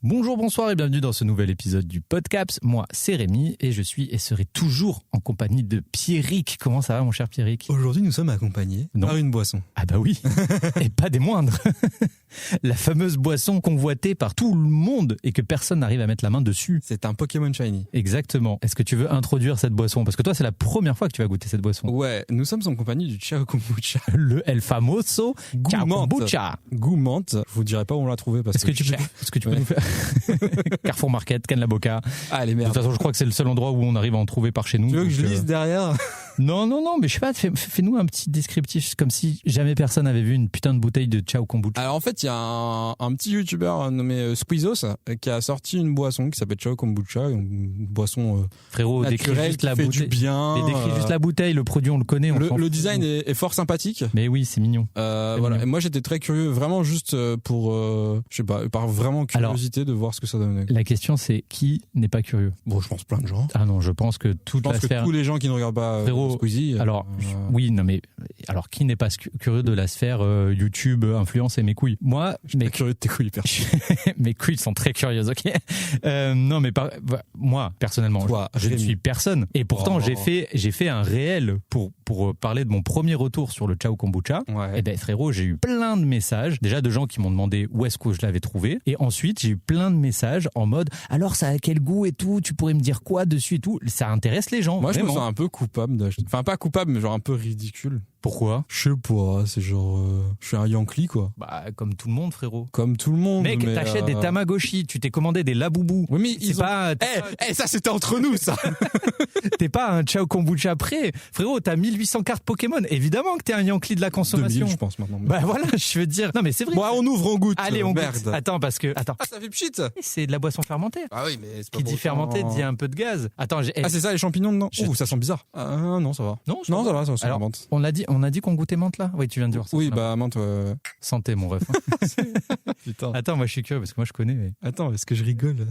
Bonjour, bonsoir et bienvenue dans ce nouvel épisode du Podcaps. Moi, c'est Rémi et je suis et serai toujours en compagnie de Pierrick. Comment ça va, mon cher Pierrick ? Aujourd'hui, nous sommes accompagnés par une boisson. Ah bah oui, et pas des moindres. La fameuse boisson convoitée par tout le monde et que personne n'arrive à mettre la main dessus. C'est un Pokémon Shiny. Exactement. Est-ce que tu veux introduire cette boisson ? Parce que toi, c'est la première fois que tu vas goûter cette boisson. Ouais, nous sommes en compagnie du Chao Kombucha. Le El Famoso Chao Kombucha. Goûmante. Je vous dirai pas où on l'a trouvé parce que est-ce que tu peux nous faire Carrefour Market, Cannes la Boca. Ah, les De merdes. toute façon, je crois que c'est le seul endroit où on arrive à en trouver par chez nous. Tu veux que je lise derrière ? Non, mais je sais pas, fais-nous un petit descriptif, comme si jamais personne avait vu une putain de bouteille de Chao Kombucha. Alors en fait, il y a un petit youtubeur nommé Squeezos qui a sorti une boisson qui s'appelle Chao Kombucha, une boisson Frérot, décris juste la bouteille. Du bien. Mais décris juste la bouteille, le produit on le connaît. Le design est fort sympathique. Mais oui, c'est mignon. Voilà. Mignon. Et moi j'étais très curieux, vraiment juste pour, je sais pas, par vraiment curiosité de voir ce que ça donnait. La question c'est qui n'est pas curieux ? Bon, je pense plein de gens. Ah non, je pense que toute la sphère. Tous les gens qui ne regardent pas Squeezie. Alors, oui, non mais alors qui n'est pas curieux de la sphère YouTube, influence et mes couilles ? Moi, je suis curieux de tes couilles, perso. Mes couilles sont très curieuses, ok. Non, mais moi personnellement, toi, je ne suis personne. Et pourtant, j'ai fait un réel pour parler de mon premier retour sur le Chao Kombucha. Ouais. Et ben frérot, j'ai eu plein de messages, déjà de gens qui m'ont demandé où est-ce que je l'avais trouvé. Et ensuite, j'ai eu plein de messages en mode alors ça a quel goût et tout. Tu pourrais me dire quoi dessus et tout. Ça intéresse les gens. Moi, vraiment. je me sens un peu coupable d'acheter. Enfin, pas coupable, mais genre un peu ridicule. Pourquoi ? Je sais pas, c'est genre je suis un Yankee quoi. Bah comme tout le monde, frérot. Comme tout le monde. Mec, t'achètes des Tamagotchi, tu t'es commandé des Laboubou. Oui, mais ça c'était entre nous ça. T'es pas un Chao Kombucha prêt. Frérot, t'as 1800 cartes Pokémon. Évidemment que t'es un Yankee de la consommation. 2000, je pense maintenant. Bah voilà, je veux dire. Non mais c'est vrai. Bon, on ouvre, on goûte. Allez, on merde. goûte. Attends. Ah, ça fait pchit. C'est de la boisson fermentée. Ah oui, mais c'est pas Qui dit fermenté dit un peu de gaz. Attends, Ah, c'est ça les champignons dedans. Ouh, ça sent bizarre. Ah non, ça va. Non, ça va, ça sent alors, menthe. on a dit qu'on goûtait menthe là. Oui, tu viens de dire ça. Oui, bah menthe. Santé, mon ref. Putain. Attends, moi je suis curieux parce que moi je connais. Mais... Attends, est-ce que je rigole ?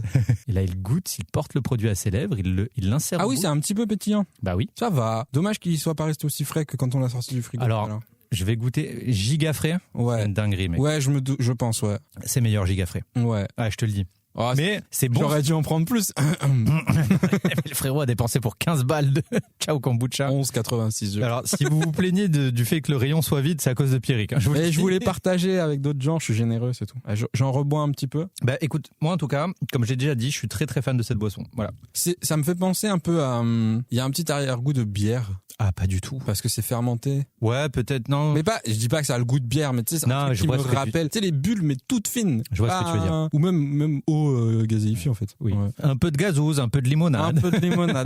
Et là, il goûte, il porte le produit à ses lèvres, il l'insère. Ah oui, c'est un petit peu pétillant. Bah oui. Ça va. Dommage qu'il soit pas resté aussi frais que quand on l'a sorti du frigo. Alors, je vais goûter giga frais. Ouais. C'est une dinguerie, mec. Ouais, je pense, ouais. C'est meilleur giga frais. Ouais. Ah, je te le dis. Oh, mais c'est bon. J'aurais dû en prendre plus. Le frérot a dépensé pour 15 balles de Chao Kombucha. 11,86. Alors, si vous vous plaignez du fait que le rayon soit vide, c'est à cause de Pierrick. Hein, je voulais partager avec d'autres gens, je suis généreux, c'est tout. J'en rebois un petit peu. Bah écoute, moi en tout cas, comme j'ai déjà dit, je suis très très fan de cette boisson. Voilà. Ça me fait penser un peu à... Il y a un petit arrière-goût de bière. Ah, pas du tout. Parce que c'est fermenté. Ouais, peut-être, non. Mais pas, je dis pas que ça a le goût de bière, mais tu sais, c'est un truc qui me rappelle. Tu sais, les bulles, mais toutes fines. Je vois ce que tu veux dire. Ou même eau gazéifiée, en fait. Oui. Ouais. Un peu de gazeuse, un peu de limonade.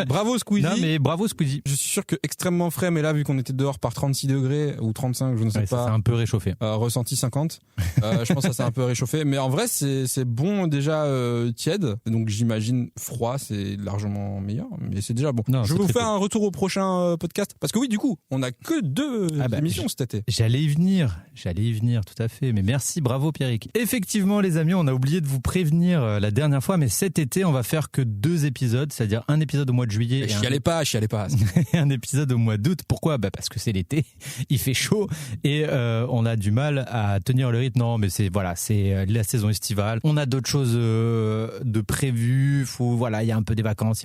Bravo Squeezie. Non, mais bravo Squeezie. Je suis sûr que extrêmement frais, mais là, vu qu'on était dehors par 36 degrés ou 35, je ne sais pas. Ça s'est un peu réchauffé. Ressenti 50. Je pense que ça s'est un peu réchauffé. Mais en vrai, c'est bon déjà tiède. Donc j'imagine froid, c'est largement meilleur. Mais c'est déjà bon. Non, je vais vous faire un retour au prochain podcast. Parce que oui, du coup, on a que 2 émissions cet été. J'allais y venir, tout à fait. Mais merci, bravo Pierrick. Effectivement, les amis, on a oublié de vous prévenir la dernière fois, mais cet été, on va faire que 2 épisodes, c'est-à-dire un épisode au mois de juillet. Chialez pas. Et un épisode au mois d'août. Pourquoi ? Bah parce que c'est l'été, il fait chaud et on a du mal à tenir le rythme. Non, mais c'est la saison estivale. On a d'autres choses de prévues. Il y a un peu des vacances,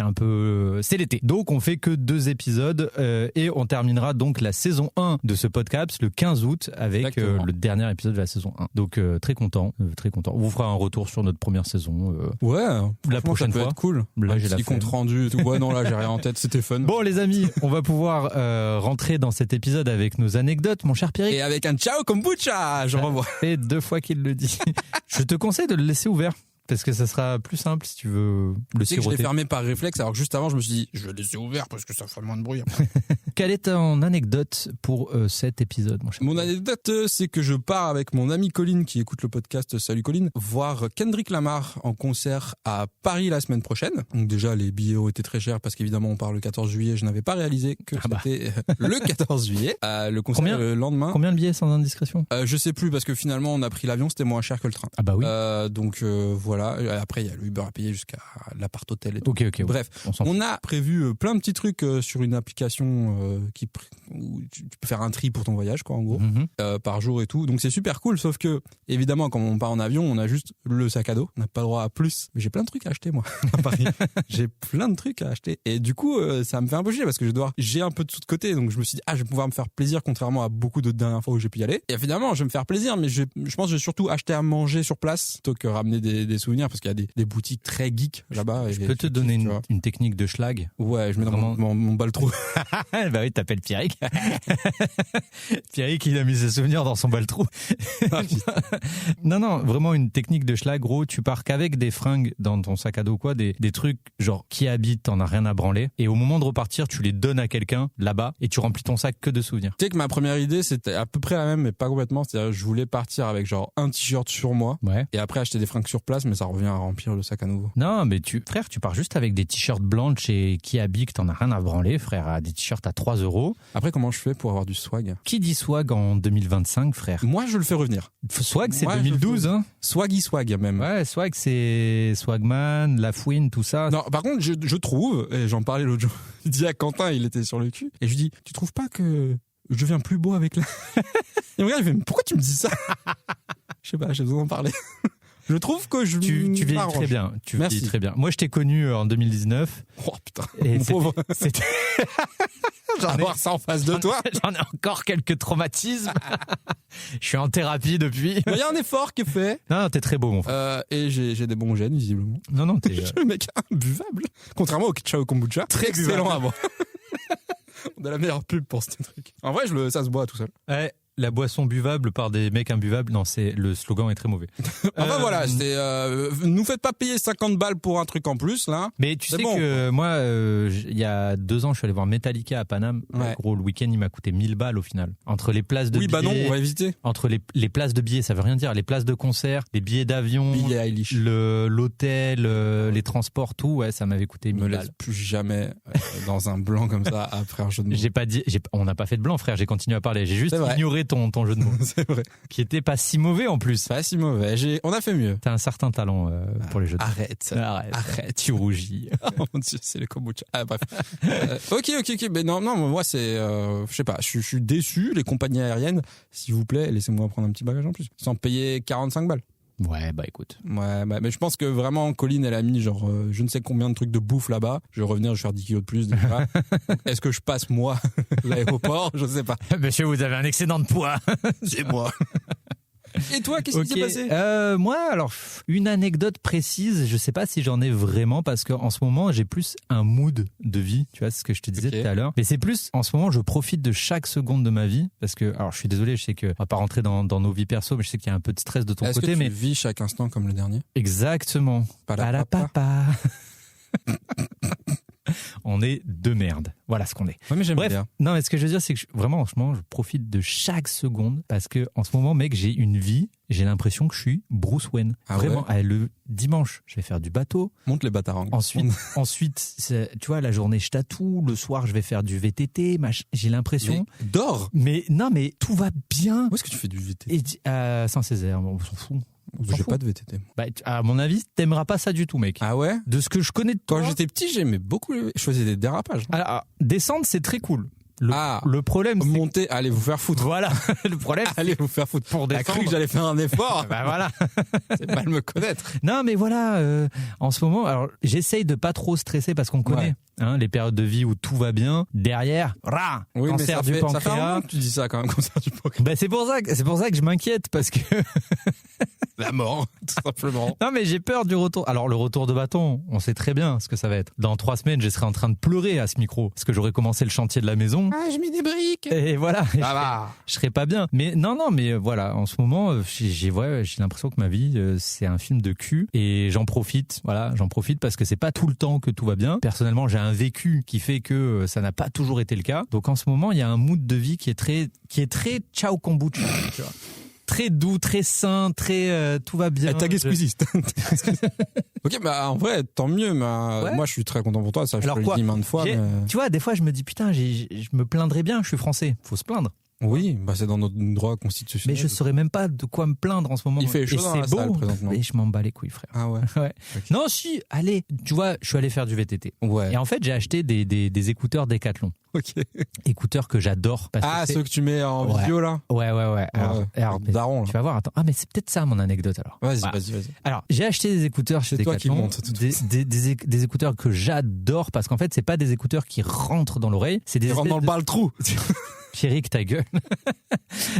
c'est l'été. Donc on fait que 2 épisodes et on terminera donc la saison 1 de ce podcast le 15 août avec le dernier épisode de la saison 1. Donc très content. On vous fera un retour sur notre première saison. Ouais, la prochaine ça peut fois. Être cool. Là, j'ai la compte rendu. Ouais, non, là, j'ai rien en tête. C'était fun. Bon, les amis, on va pouvoir rentrer dans cet épisode avec nos anecdotes, mon cher Pierrick. Et avec un Chao Kombucha, je revois. Et 2 fois qu'il le dit. Je te conseille de le laisser ouvert. Parce que ça sera plus simple si tu veux le siroter. Je l'ai fermé par réflexe, alors que juste avant, je me suis dit, je vais le laisser ouvert parce que ça fera moins de bruit. Quelle est ton anecdote pour cet épisode, mon cher? Mon anecdote, c'est que je pars avec mon ami Colin, qui écoute le podcast, salut Colin, voir Kendrick Lamar en concert à Paris la semaine prochaine. Donc déjà, les billets ont été très chers parce qu'évidemment, on part le 14 juillet. Je n'avais pas réalisé que c'était le 14 juillet. Le concert le lendemain. Combien de billets sans indiscrétion? Je sais plus parce que finalement, on a pris l'avion, c'était moins cher que le train. Ah bah oui. Donc voilà. voilà. Après, il y a le Uber à payer jusqu'à l'appart hôtel et tout. Ok. Bref, on a prévu plein de petits trucs sur une application où tu peux faire un tri pour ton voyage, quoi, en gros, par jour et tout. Donc c'est super cool, sauf que, évidemment, quand on part en avion, on a juste le sac à dos. On n'a pas le droit à plus. Mais j'ai plein de trucs à acheter, moi, à Paris. J'ai plein de trucs à acheter. Et du coup, ça me fait un peu chier parce que j'ai un peu de sous de côté. Donc je me suis dit, je vais pouvoir me faire plaisir, contrairement à beaucoup d'autres dernières fois où j'ai pu y aller. Et finalement, je vais me faire plaisir, mais je pense que je vais surtout acheter à manger sur place plutôt que ramener des souvenirs, parce qu'il y a des boutiques très geeks là-bas. Je peux te donner une technique de schlag. Ouais, je mets dans mon baltrou. Bah oui, t'appelles Pierrick. Pierrick, il a mis ses souvenirs dans son baltrou. Non, vraiment une technique de schlag, gros, tu pars qu'avec des fringues dans ton sac à dos, quoi, des trucs genre qui habitent, t'en as rien à branler. Et au moment de repartir, tu les donnes à quelqu'un là-bas et tu remplis ton sac que de souvenirs. Tu sais que ma première idée, c'était à peu près la même, mais pas complètement. C'est-à-dire, je voulais partir avec genre un t-shirt sur moi. Ouais. Et après acheter des fringues sur place, mais ça revient à remplir le sac à nouveau. Non, mais tu pars juste avec des t-shirts blancs chez Kiabi que t'en as rien à branler, frère, à des t-shirts à 3 €. Après, comment je fais pour avoir du swag? Qui dit swag en 2025, frère? Moi, je le fais revenir. Swag, c'est 2012, hein? Swag même. Ouais, swag, c'est Swagman, La Fouine, tout ça. Non, par contre, je trouve, et j'en parlais l'autre jour, je dis à Quentin, il était sur le cul, et je lui dis, tu trouves pas que je deviens plus beau avec la... Il me regarde, il fait, mais pourquoi tu me dis ça? Je sais pas, j'ai besoin d'en parler. Je trouve que tu vieillis très bien. Merci. Vieillis très bien. Moi, je t'ai connu en 2019. Oh putain, et mon pauvre. C'était... Avoir ça en face de toi. J'en ai encore quelques traumatismes. Je suis en thérapie depuis. Il y a un effort qui est fait. Non, t'es très beau, mon frère. Et j'ai des bons gènes, visiblement. Non, t'es... Je suis le mec imbuvable. Contrairement au Chao Kombucha. Très excellent à boire. On a la meilleure pub pour ce truc. En vrai, ça se boit tout seul. Ouais. La boisson buvable par des mecs imbuvables, non, le slogan est très mauvais. Enfin voilà, c'était nous faites pas payer 50 balles pour un truc en plus là. Mais tu sais que moi, il y a 2 ans, je suis allé voir Metallica à Paname. Ouais. Gros, le week-end, il m'a coûté 1000 balles au final. Entre les places de billets. Oui, bah non, on va éviter. Entre les places de billets, ça veut rien dire. Les places de concert, les billets d'avion, l'hôtel, les transports, tout, ouais, ça m'avait coûté 1000 balles. Me laisse plus jamais dans un blanc comme ça après un jeu de mots. On n'a pas fait de blanc, frère. J'ai continué à parler. J'ai juste ignoré ton jeu de mots. C'est vrai. Qui était pas si mauvais en plus. Pas si mauvais. On a fait mieux. T'as un certain talent pour les jeux de mots. Arrête. Tu rougis. Oh mon Dieu, c'est le kombucha. Bref. Ok. Mais non, moi c'est, je sais pas, je suis déçu. Les compagnies aériennes, s'il vous plaît, laissez-moi prendre un petit bagage en plus. Sans payer 45 balles. Ouais, bah écoute. Ouais, mais je pense que vraiment, Colline, elle a mis genre je ne sais combien de trucs de bouffe là-bas. Je vais revenir, je vais faire 10 kilos de plus. Est-ce que je passe, moi, l'aéroport? Je sais pas. Monsieur, vous avez un excédent de poids. C'est moi. Et toi, qu'est-ce qui s'est passé? Moi, alors, une anecdote précise, je sais pas si j'en ai vraiment, parce qu'en ce moment, j'ai plus un mood de vie, tu vois, c'est ce que je te disais tout à l'heure. Mais c'est plus, en ce moment, je profite de chaque seconde de ma vie, parce que, alors, je suis désolé, je sais qu'on va pas rentrer dans nos vies perso, mais je sais qu'il y a un peu de stress de ton côté. Est-ce que tu vis chaque instant comme le dernier? Exactement. Pas la papa. On est de merde. Voilà ce qu'on est. Ouais, mais j'aime bien. Non, mais ce que je veux dire, c'est que vraiment, en ce moment, je profite de chaque seconde parce que, en ce moment, mec, j'ai une vie. J'ai l'impression que je suis Bruce Wayne. Vraiment, le dimanche, je vais faire du bateau. Monte les batarangs. Ensuite, tu vois, la journée, je tatoue. Le soir, je vais faire du VTT. J'ai l'impression. Mais dors. Mais non, mais tout va bien. Où est-ce que tu fais du VTT? À Saint-Césaire, on s'en fout. J'ai pas de VTT. Bah, à mon avis, t'aimeras pas ça du tout, mec. Ah ouais? De ce que je connais de toi. Quand j'étais petit, j'aimais beaucoup. Je faisais des dérapages. Alors, descendre, c'est très cool. Le problème, c'est... Monter, allez vous faire foutre. Voilà. Le problème, allez vous faire foutre. Pour descendre. T'as cru que j'allais faire un effort? Bah voilà. C'est mal me connaître. Non, mais voilà, en ce moment, alors, j'essaye de pas trop stresser parce qu'on connaît, les périodes de vie où tout va bien. Derrière, cancer du pancréas. Ça fait un moment que tu dis ça quand même, cancer du pancréas. Bah, c'est pour ça que je m'inquiète parce que... La mort, tout simplement. Non, mais j'ai peur du retour. Alors, le retour de bâton, on sait très bien ce que ça va être. Dans 3 semaines, je serai en train de pleurer à ce micro parce que j'aurai commencé le chantier de la maison. Ah, j'ai mis des briques. Et voilà. Je serai pas bien. Mais non, mais voilà, en ce moment, j'ai l'impression que ma vie, c'est un film de cul et j'en profite. Voilà, j'en profite parce que c'est pas tout le temps que tout va bien. Personnellement, j'ai un vécu qui fait que ça n'a pas toujours été le cas. Donc, en ce moment, il y a un mood de vie qui est très ciao kombucha, tu vois. Très doux, très sain, très tout va bien. Tagué squeeziste. Ok, bah en vrai, tant mieux. Moi, je suis très content pour toi. Ça, je te le dis maintes fois. Tu vois, des fois, je me dis putain, je me plaindrais bien. Je suis français. Faut se plaindre. Oui, bah c'est dans notre droit Mais constitutionnel. je saurais même pas de quoi me plaindre en ce moment. Il fait chaud et dans c'est la beau, salle présentement. et je m'en bats les couilles, frère. Ah ouais. Ouais. Ok. Non, si, allez, tu vois, je suis allé faire du VTT. Ouais. Et en fait, j'ai acheté des écouteurs Decathlon. Ok. Écouteurs que j'adore. Parce Ah, que ceux que tu mets en Ouais. vidéo là. Ouais. Alors, mais Daron là. tu vas voir, attends. Ah, mais c'est peut-être ça mon anecdote alors. Vas-y, Voilà. vas-y. Alors, j'ai acheté des écouteurs chez C'est toi qui Decathlon. montes, de toute Des écouteurs que j'adore parce qu'en fait, c'est pas des écouteurs qui rentrent dans l'oreille. C'est des Tu rentres dans le bas le trou. Pierrick, ta gueule.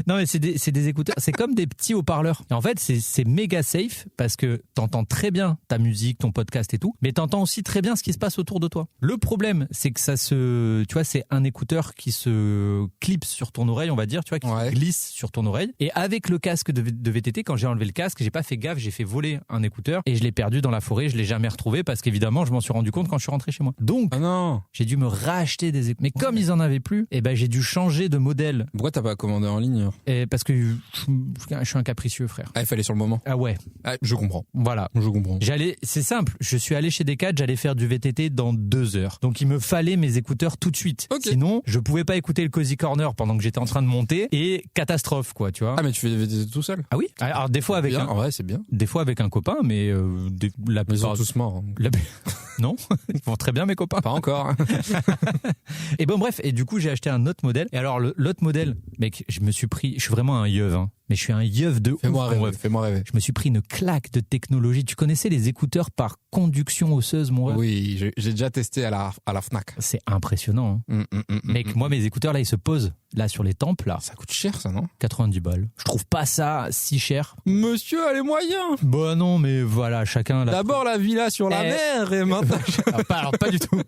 Non, mais c'est des écouteurs. C'est comme des petits haut-parleurs. Et en fait, c'est méga safe parce que t'entends très bien ta musique, ton podcast et tout, mais t'entends aussi très bien ce qui se passe autour de toi. Le problème, c'est que tu vois, c'est un écouteur qui se clipse sur ton oreille, on va dire, tu vois, qui Ouais. glisse sur ton oreille. Et avec le casque de VTT, quand j'ai enlevé le casque, j'ai pas fait gaffe, j'ai fait voler un écouteur et je l'ai perdu dans la forêt. Je l'ai jamais retrouvé parce qu'évidemment, je m'en suis rendu compte quand je suis rentré chez moi. Donc, Ah non. j'ai dû me racheter des écouteurs. Mais comme ils en avaient plus, eh ben, j'ai dû changer de modèle. Pourquoi t'as pas commandé en ligne? Et parce que je suis un capricieux, frère. Ah, il fallait sur le moment. Ah ouais, Ah, je comprends. voilà. Je comprends. C'est simple, je suis allé chez Decathlon, j'allais faire du VTT dans 2 heures. Donc il me fallait mes écouteurs tout de suite. Ok. Sinon, je pouvais pas écouter le Cozy Corner pendant que j'étais en train de monter et catastrophe quoi, tu vois. Ah, mais tu fais des VTT tout seul? Ah oui. Alors des fois avec Bien. un, Ouais, c'est bien. des fois avec un copain, mais la Mais ils sont plupart tous morts. hein. non, ils vont très bien mes copains. Pas encore. hein. Et bon bref, et du coup j'ai acheté un autre modèle. Et alors l'autre modèle, mec, je suis vraiment un yeuve, hein. Mais je suis un yeuve de ouf. Fais-moi mon rêver. ref. Fais-moi rêver. Je me suis pris une claque de technologie. Tu connaissais les écouteurs par conduction osseuse, mon ref? Oui, j'ai déjà testé à la Fnac. C'est impressionnant, hein. Mec, moi mes écouteurs là ils se posent là sur les tempes là, Ça coûte cher, ça, non? 90 balles. Je trouve pas ça si cher. Monsieur a les moyens. Bah non, mais voilà, chacun là. D'abord la villa sur la Eh. mer et maintenant. Alors pas du tout.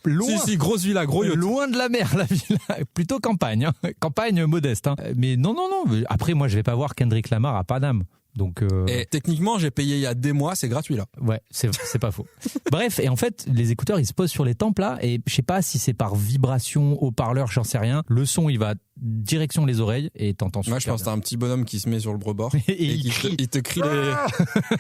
Loin. Si, grosse villa, gros yacht. Loin de la mer, la villa. Plutôt campagne, hein. Campagne modeste. Hein. Mais non. Après, moi, je vais pas voir Kendrick Lamar à Paname. Donc, Et techniquement, j'ai payé il y a des mois, c'est gratuit là. ouais, c'est pas faux. Bref, et en fait, les écouteurs, ils se posent sur les tempes là, et je sais pas si c'est par vibration, haut-parleur, j'en sais rien. Le son, il va direction les oreilles et t'entends super Moi, je pense que bien. t'as un petit bonhomme qui se met sur le rebord Et il qui crie. il te crie les.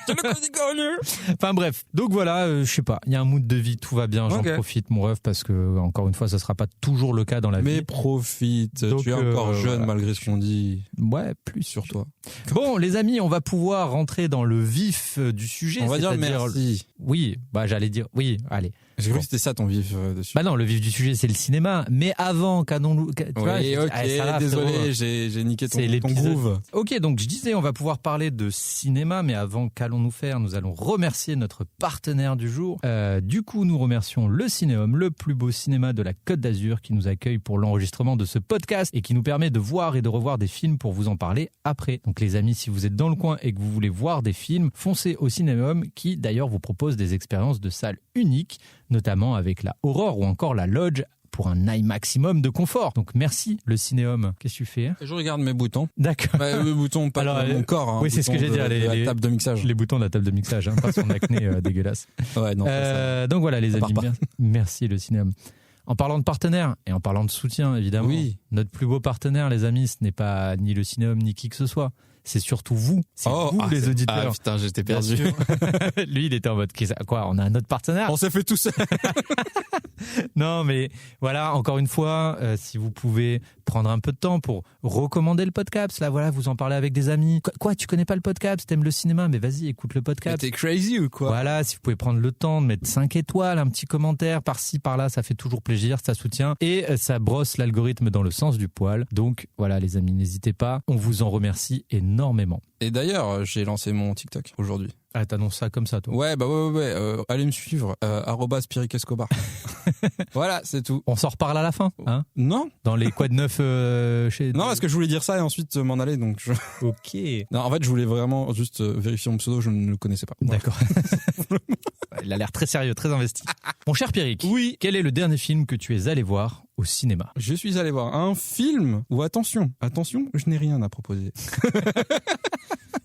C'est le Cozy Corner. Enfin bref, donc voilà, je sais pas, il y a un mood de vie, tout va bien, j'en Ok. profite mon rêve parce que encore une fois, ça sera pas toujours le cas dans la Mais vie. profite, Donc, tu es encore jeune voilà. malgré ce qu'on dit Ouais, plus sur toi. Bon, les amis, on va pouvoir rentrer dans le vif du sujet. On va dire c'est-à-dire- merci. Oui, bah j'allais dire oui. Allez. J'ai cru Bon. que c'était ça ton vif dessus. Bah non, le vif du sujet c'est le cinéma. Mais avant, canons-nous. Tu vois, Oui, je- ok, ça va, frérot. désolé, j'ai niqué ton C'est l'épisode. groove. Ok, donc je disais, on va pouvoir parler de cinéma, mais avant, qu'allons-nous faire? Nous allons remercier notre partenaire du jour. Du coup, nous remercions le Cinéum, le plus beau cinéma de la Côte d'Azur, qui nous accueille pour l'enregistrement de ce podcast et qui nous permet de voir et de revoir des films pour vous en parler après. Donc les amis, si vous êtes dans le coin et que vous voulez voir des films, foncez au Cinéum, qui d'ailleurs vous propose des expériences de salle uniques, notamment avec la Aurore ou encore la Lodge, pour un high maximum de confort. Donc merci le Cinéum. Qu'est-ce que tu fais? Je regarde mes boutons. D'accord. Bah, mes boutons, pas Alors, mon corps. Hein, oui, c'est ce que boutons j'allais dire, de les- la table de mixage. Les boutons de la table de mixage, hein, pas son acné dégueulasse. Ouais, non. ça. Donc voilà les Ça amis, part pas. merci le Cinéum. En parlant de partenaires et en parlant de soutien évidemment, Oui. notre plus beau partenaire les amis, ce n'est pas ni le Cinéum ni qui que ce soit, c'est surtout vous, c'est vous les c'est- auditeurs. Ah putain, j'étais Bien perdu. sûr. Lui il était en mode quoi, on a un autre partenaire? On s'est fait tout seul. Non, mais voilà, encore une fois, si vous pouvez prendre un peu de temps pour recommander le podcast, là, voilà, vous en parlez avec des amis. Quoi, tu connais pas le podcast, t'aimes le cinéma, mais vas-y, écoute le Mais podcast. t'es crazy ou quoi? Voilà, si vous pouvez prendre le temps de mettre 5 étoiles, un petit commentaire par-ci, par-là, ça fait toujours plaisir, ça soutient et ça brosse l'algorithme dans le sens du poil. Donc voilà les amis, n'hésitez pas, on vous en remercie énormément. Et d'ailleurs, j'ai lancé mon TikTok aujourd'hui. Ah, t'annonces ça comme ça, toi. Ouais, bah ouais. Allez me suivre. @PierrickEscobar. Voilà, c'est tout. On s'en reparle à la fin, hein? Non, Dans les quoi de neuf chez... non, parce que je voulais dire ça et ensuite m'en aller. Donc Ok. non, en fait, je voulais vraiment juste vérifier mon pseudo. Je ne le connaissais pas. Voilà. D'accord. Il a l'air très sérieux, très investi. Mon cher Pierrick, Oui. quel est le dernier film que tu es allé voir au cinéma? Je suis allé voir un film où attention, je n'ai rien à proposer.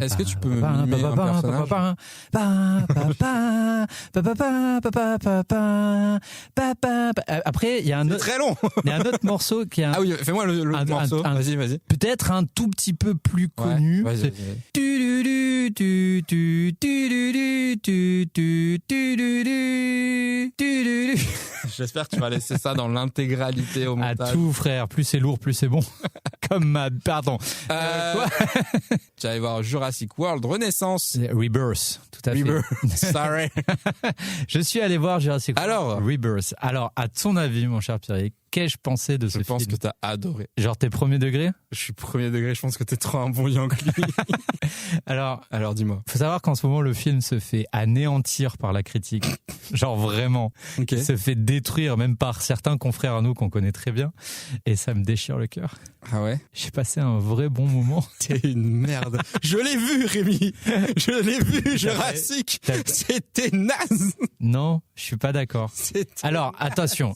Est-ce que tu peux me mimer un personnage? Après, il y a un autre, très long. il y a un autre morceau qui a Ah oui, fais-moi le morceau. Vas-y. peut-être un tout petit peu plus connu. Ouais, vas-y. J'espère que tu vas laisser ça dans l'intégralité au montage. À tout, frère. Plus c'est lourd, plus c'est bon. Pardon. Quoi tu vas aller voir Jurassic World Renaissance. Rebirth, tout à fait. Sorry. Je suis allé voir Jurassic World Alors Rebirth. Alors, à ton avis, mon cher Pierre, qu'ai-je pensé de ce film? Je pense que t'as adoré. Genre, t'es premier degré? Je suis premier degré, je pense que t'es trop un bon Yankee. Alors, dis-moi. Faut savoir qu'en ce moment, le film se fait anéantir par la critique. Genre, vraiment. Okay. Il se fait détruire, même par certains confrères à nous qu'on connaît très bien. Et ça me déchire le cœur. Ah ouais? J'ai passé un vrai bon moment. T'es une merde. Je l'ai vu, Rémi. Je l'ai vu, Jurassic. C'était naze. Non, je suis pas d'accord. Alors, attention.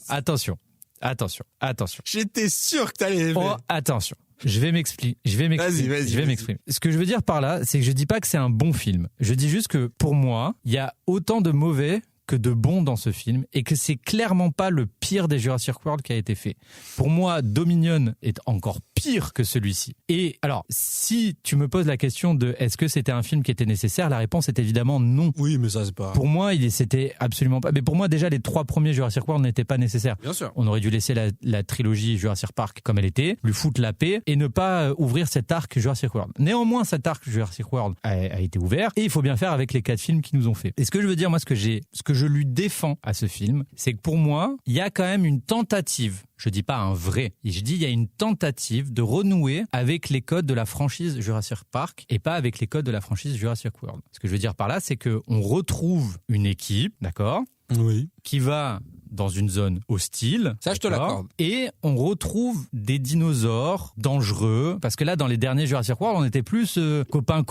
J'étais sûr que t'allais aimer. Oh, attention. Je vais m'exprimer. Ce que je veux dire par là, c'est que je dis pas que c'est un bon film. Je dis juste que pour moi, il y a autant de mauvais que de bon dans ce film et que c'est clairement pas le pire des Jurassic World qui a été fait. Pour moi, Dominion est encore pire que celui-ci. Et alors, si tu me poses la question de est-ce que c'était un film qui était nécessaire, la réponse est évidemment non. Oui, mais ça c'est pas... Pour moi, c'était absolument pas... Mais pour moi, déjà, les 3 premiers Jurassic World n'étaient pas nécessaires. Bien sûr. On aurait dû laisser la trilogie Jurassic Park comme elle était, lui foutre la paix et ne pas ouvrir cet arc Jurassic World. Néanmoins, cet arc Jurassic World a été ouvert et il faut bien faire avec les 4 films qui nous ont fait. Et ce que je veux dire, moi, ce que je lui défends à ce film, c'est que pour moi, il y a quand même une tentative, je dis pas un vrai, je dis il y a une tentative de renouer avec les codes de la franchise Jurassic Park et pas avec les codes de la franchise Jurassic World. Ce que je veux dire par là, c'est que on retrouve une équipe, d'accord, oui, qui va dans une zone hostile. Ça, je te l'accorde. Et on retrouve des dinosaures dangereux. Parce que là, dans les derniers Jurassic World, on était plus copains,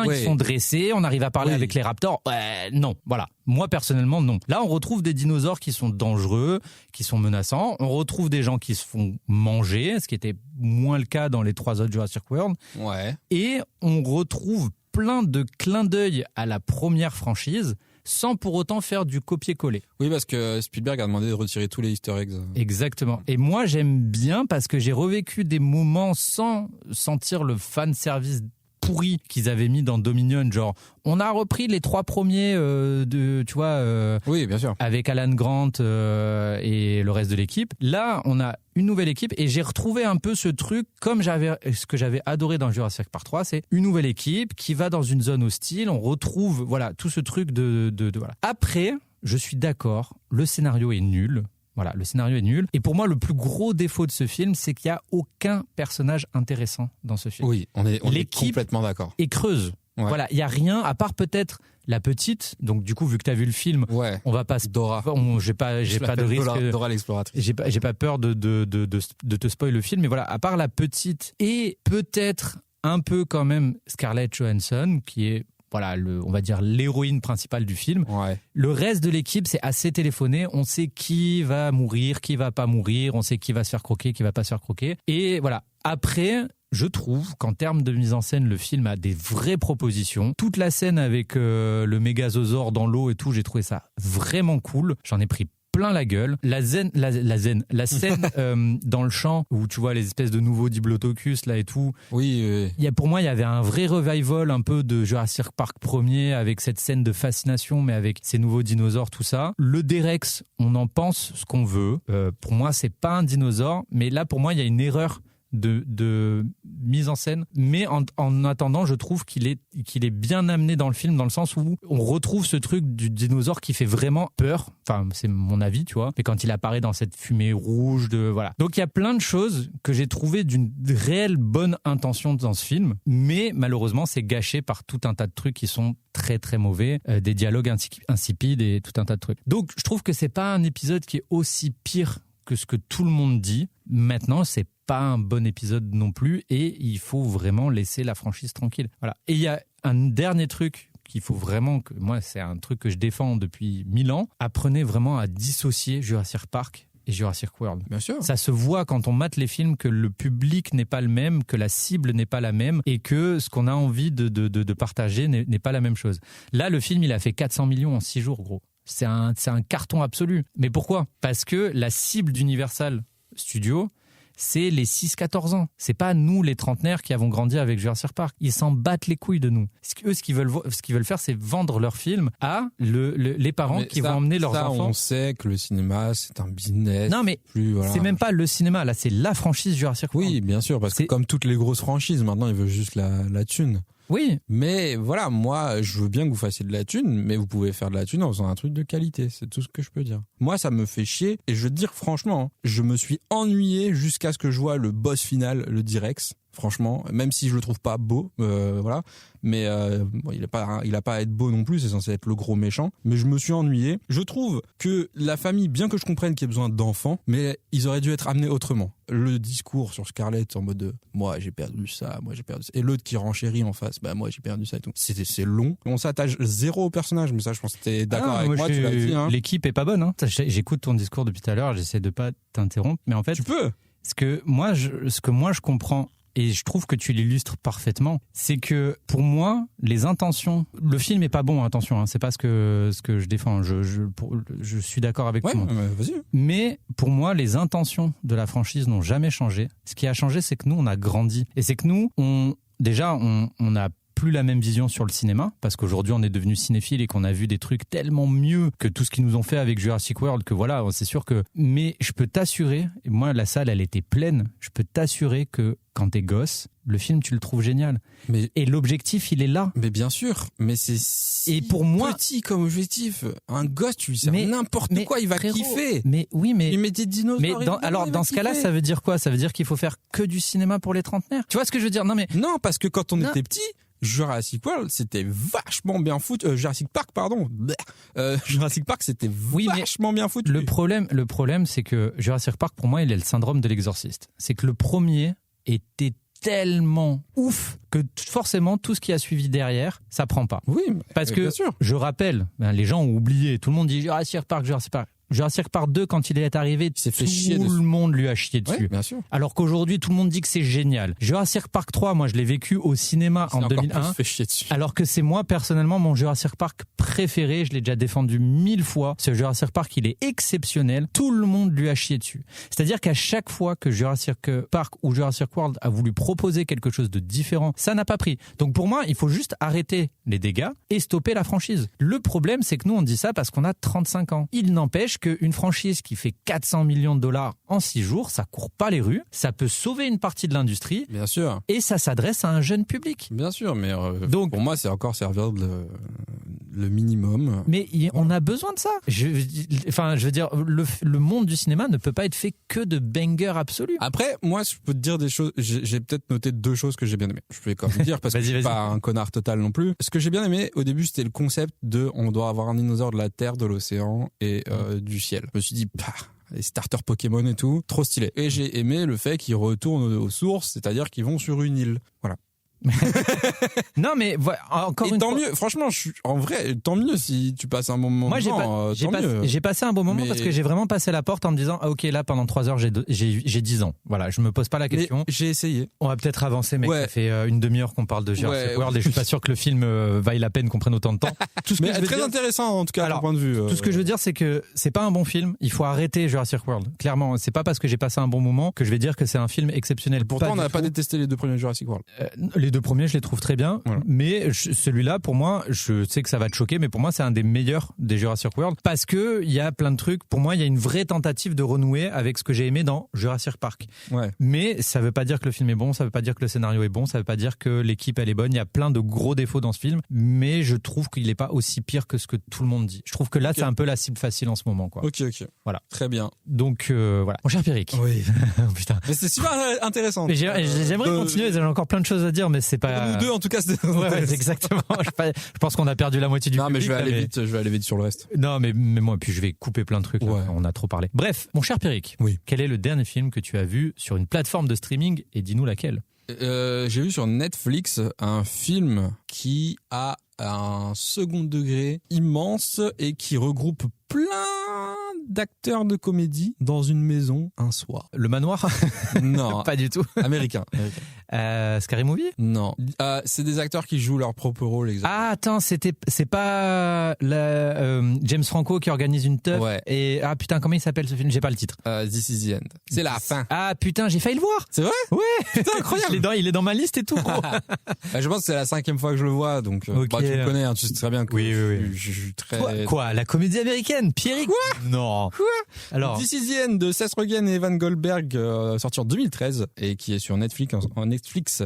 oui. Ils sont dressés, on arrive à parler avec les raptors. Ouais, non, voilà. Moi, personnellement, non. Là, on retrouve des dinosaures qui sont dangereux, qui sont menaçants. On retrouve des gens qui se font manger, ce qui était moins le cas dans les 3 autres Jurassic World. Ouais. Et on retrouve plein de clins d'œil à la première franchise, sans pour autant faire du copier-coller. Oui, parce que Spielberg a demandé de retirer tous les easter eggs. Exactement. Et moi, j'aime bien parce que j'ai revécu des moments sans sentir le fan service pourri qu'ils avaient mis dans Dominion, genre on a repris les 3 premiers oui, bien sûr, avec Alan Grant et le reste de l'équipe. Là, on a une nouvelle équipe et j'ai retrouvé un peu ce truc comme ce que j'avais adoré dans Jurassic Park 3, c'est une nouvelle équipe qui va dans une zone hostile, on retrouve voilà tout ce truc de voilà. Après, je suis d'accord, le scénario est nul. Voilà, le scénario est nul. Et pour moi, le plus gros défaut de ce film, c'est qu'il n'y a aucun personnage intéressant dans ce film. Oui, on est complètement d'accord. Et creuse. Ouais. Voilà, il n'y a rien, à part peut-être la petite. Donc du coup, vu que tu as vu le film, ouais. On va pas... Dora. J'ai pas de risque... Dora l'exploratrice. J'ai pas peur de te spoiler le film. Mais voilà, à part la petite et peut-être un peu quand même Scarlett Johansson, qui est... Voilà, on va dire l'héroïne principale du film. Ouais. Le reste de l'équipe, c'est assez téléphoné. On sait qui va mourir, qui va pas mourir. On sait qui va se faire croquer, qui va pas se faire croquer. Et voilà. Après, je trouve qu'en termes de mise en scène, le film a des vraies propositions. Toute la scène avec le mégazosaure dans l'eau et tout, j'ai trouvé ça vraiment cool. J'en ai pris plein la gueule. La scène dans le champ où tu vois les espèces de nouveaux diplodocus là et tout. Oui. Pour moi, il y avait un vrai revival un peu de Jurassic Park premier avec cette scène de fascination, mais avec ces nouveaux dinosaures, tout ça. Le D-Rex, on en pense ce qu'on veut. Pour moi, c'est pas un dinosaure, mais là, pour moi, il y a une erreur de mise en scène, mais en attendant, je trouve qu'il est bien amené dans le film, dans le sens où on retrouve ce truc du dinosaure qui fait vraiment peur. Enfin, c'est mon avis, tu vois. Mais quand il apparaît dans cette fumée rouge, voilà. Donc il y a plein de choses que j'ai trouvées d'une réelle bonne intention dans ce film, mais malheureusement, c'est gâché par tout un tas de trucs qui sont très très mauvais, des dialogues insipides et tout un tas de trucs. Donc je trouve que c'est pas un épisode qui est aussi pire que ce que tout le monde dit. Maintenant, c'est pas un bon épisode non plus et il faut vraiment laisser la franchise tranquille. Voilà. Et il y a un dernier truc qu'il faut vraiment, moi c'est un truc que je défends depuis 1000 ans, apprenez vraiment à dissocier Jurassic Park et Jurassic World. Bien sûr. Ça se voit quand on mate les films que le public n'est pas le même, que la cible n'est pas la même et que ce qu'on a envie de partager n'est pas la même chose. Là, le film, il a fait 400 millions en 6 jours, gros. C'est un carton absolu. Mais pourquoi ? Parce que la cible d'Universal Studios, c'est les 6-14 ans. C'est pas nous, les trentenaires, qui avons grandi avec Jurassic Park. Ils s'en battent les couilles de nous. Eux, ce qu'ils veulent faire, c'est vendre leur film à les parents qui vont emmener leurs enfants. On sait que le cinéma, c'est un business. Non, mais c'est même pas le cinéma. Là, c'est la franchise Jurassic Park. Oui, bien sûr, parce que comme toutes les grosses franchises, maintenant, ils veulent juste la thune. Oui. Mais voilà, moi, je veux bien que vous fassiez de la thune, mais vous pouvez faire de la thune en faisant un truc de qualité. C'est tout ce que je peux dire. Moi, ça me fait chier. Et je veux te dire, franchement, je me suis ennuyé jusqu'à ce que je vois le boss final, le T-Rex. Franchement, même si je le trouve pas beau, voilà. Mais bon, il a pas à être beau non plus, c'est censé être le gros méchant. Mais je me suis ennuyé. Je trouve que la famille, bien que je comprenne qu'il y ait besoin d'enfants, mais ils auraient dû être amenés autrement. Le discours sur Scarlett en mode de, moi j'ai perdu ça, et l'autre qui renchérit en face, bah moi j'ai perdu ça et tout. C'est long. On s'attache zéro au personnage, mais ça je pense que t'es d'accord avec moi. Tu l'as dit. Hein. L'équipe est pas bonne. Hein. J'écoute ton discours depuis tout à l'heure, j'essaie de pas t'interrompre, mais en fait, tu peux. Ce que moi je comprends. Et je trouve que tu l'illustres parfaitement. C'est que pour moi, les intentions, le film est pas bon, attention, hein, c'est pas ce que je défends. Je suis d'accord avec toi. Vas-y. Mais pour moi, les intentions de la franchise n'ont jamais changé. Ce qui a changé, c'est que nous, on a grandi. Et c'est que nous, on a plus la même vision sur le cinéma, parce qu'aujourd'hui on est devenu cinéphile et qu'on a vu des trucs tellement mieux que tout ce qu'ils nous ont fait avec Jurassic World, que voilà, c'est sûr que... Mais je peux t'assurer, et moi la salle elle était pleine, je peux t'assurer que quand t'es gosse, le film tu le trouves génial. Et l'objectif il est là. Mais bien sûr, mais c'est et pour moi, petit comme objectif. Un gosse tu lui sers n'importe quoi, il va kiffer. Mais oui, mais... Il met des dinosaures. Alors dans ce cas-là, ça veut dire quoi ? Ça veut dire qu'il faut faire que du cinéma pour les trentenaires. Tu vois ce que je veux dire ? Non, parce que quand on était petit... Jurassic World, c'était vachement bien foutu. Jurassic Park, pardon. Jurassic Park, c'était vachement bien foutu. Le problème, c'est que Jurassic Park, pour moi, il a le syndrome de l'exorciste. C'est que le premier était tellement ouf que forcément tout ce qui a suivi derrière, ça prend pas. Oui, parce que je rappelle, les gens ont oublié. Tout le monde dit Jurassic Park. Jurassic Park 2, quand il est arrivé, tout le monde lui a chié dessus. Ouais, bien sûr. Alors qu'aujourd'hui, tout le monde dit que c'est génial. Jurassic Park 3, moi, je l'ai vécu au cinéma en 2001. Fait chier dessus. Alors que c'est moi, personnellement, mon Jurassic Park préféré. Je l'ai déjà défendu 1000 fois. Ce Jurassic Park, il est exceptionnel. Tout le monde lui a chié dessus. C'est-à-dire qu'à chaque fois que Jurassic Park ou Jurassic World a voulu proposer quelque chose de différent, ça n'a pas pris. Donc pour moi, il faut juste arrêter les dégâts et stopper la franchise. Le problème, c'est que nous, on dit ça parce qu'on a 35 ans. Il n'empêche qu'une franchise qui fait 400 millions de dollars en 6 jours, ça court pas les rues, ça peut sauver une partie de l'industrie. Bien sûr. Et ça s'adresse à un jeune public. Bien sûr, mais donc, pour moi, c'est encore servir le minimum. Mais on a besoin de ça. Je veux dire, le monde du cinéma ne peut pas être fait que de bangers absolus. Après, moi, je peux te dire des choses. J'ai peut-être noté 2 choses que j'ai bien aimées. Je vais quand même dire parce que je suis pas un connard total non plus. Ce que j'ai bien aimé au début, c'était le concept de on doit avoir un dinosaure de la terre, de l'océan et du ciel. Je me suis dit, les starters Pokémon et tout, trop stylé. Et j'ai aimé le fait qu'ils retournent aux sources, c'est-à-dire qu'ils vont sur une île. Voilà. Non mais encore une fois. Et tant mieux, franchement, en vrai, tant mieux si tu passes un bon moment. Moi j'ai passé un bon moment parce que j'ai vraiment passé la porte en me disant ok, là pendant 3 heures j'ai 10 ans. Voilà, je me pose pas la question. Mais j'ai essayé. On va peut-être avancer, mec. Ça fait une demi-heure qu'on parle de Jurassic World et je suis pas sûr que le film vaille la peine qu'on prenne autant de temps. Mais très intéressant en tout cas, à mon point de vue. Tout ce que je veux dire, c'est que c'est pas un bon film. Il faut arrêter Jurassic World. Clairement, c'est pas parce que j'ai passé un bon moment que je vais dire que c'est un film exceptionnel. Pourtant, on n'a pas détesté les 2 premiers Jurassic World. Les 2 premiers, je les trouve très bien, mais celui-là, pour moi, je sais que ça va te choquer, mais pour moi, c'est un des meilleurs des Jurassic World parce que il y a plein de trucs. Pour moi, il y a une vraie tentative de renouer avec ce que j'ai aimé dans Jurassic Park. Ouais. Mais ça veut pas dire que le film est bon, ça veut pas dire que le scénario est bon, ça veut pas dire que l'équipe elle est bonne. Il y a plein de gros défauts dans ce film, mais je trouve qu'il est pas aussi pire que ce que tout le monde dit. Je trouve que là, c'est un peu la cible facile en ce moment, quoi. Ok. Voilà. Très bien. Donc voilà. Mon cher Pierrick. Oui. Putain. Mais c'est super intéressant. Mais j'aimerais continuer. J'ai encore plein de choses à dire, mais c'est pas. Nous deux, en tout cas, c'est exactement. Je pense qu'on a perdu la moitié du public. Non, mais je vais aller vite sur le reste. Non, mais moi, puis je vais couper plein de trucs. Là, on a trop parlé. Bref, mon cher Pierrick. Oui. Quel est le dernier film que tu as vu sur une plateforme de streaming et dis-nous laquelle? J'ai vu sur Netflix un film qui a un second degré immense et qui regroupe plein d'acteurs de comédie dans une maison un soir. Le manoir? Non. Pas du tout. Américain. Scary Movie? Non. C'est des acteurs qui jouent leur propre rôle, exactement. Ah, attends, c'est pas James Franco qui organise une teuf. Ouais. Et, putain, comment il s'appelle ce film? J'ai pas le titre. This is the end. C'est la fin. Ah, putain, j'ai failli le voir. C'est vrai? Ouais. Putain, incroyable. Il est dans ma liste et tout, gros. Je pense que c'est la 5e fois que je le vois, donc, Ok. tu me connais, hein, tu sais très bien que Oui. je suis très... Quoi? La comédie américaine? Pierrick? Quoi? Non. Quoi? Alors. This is the end de Seth Rogen et Evan Goldberg, sorti en 2013 et qui est sur Netflix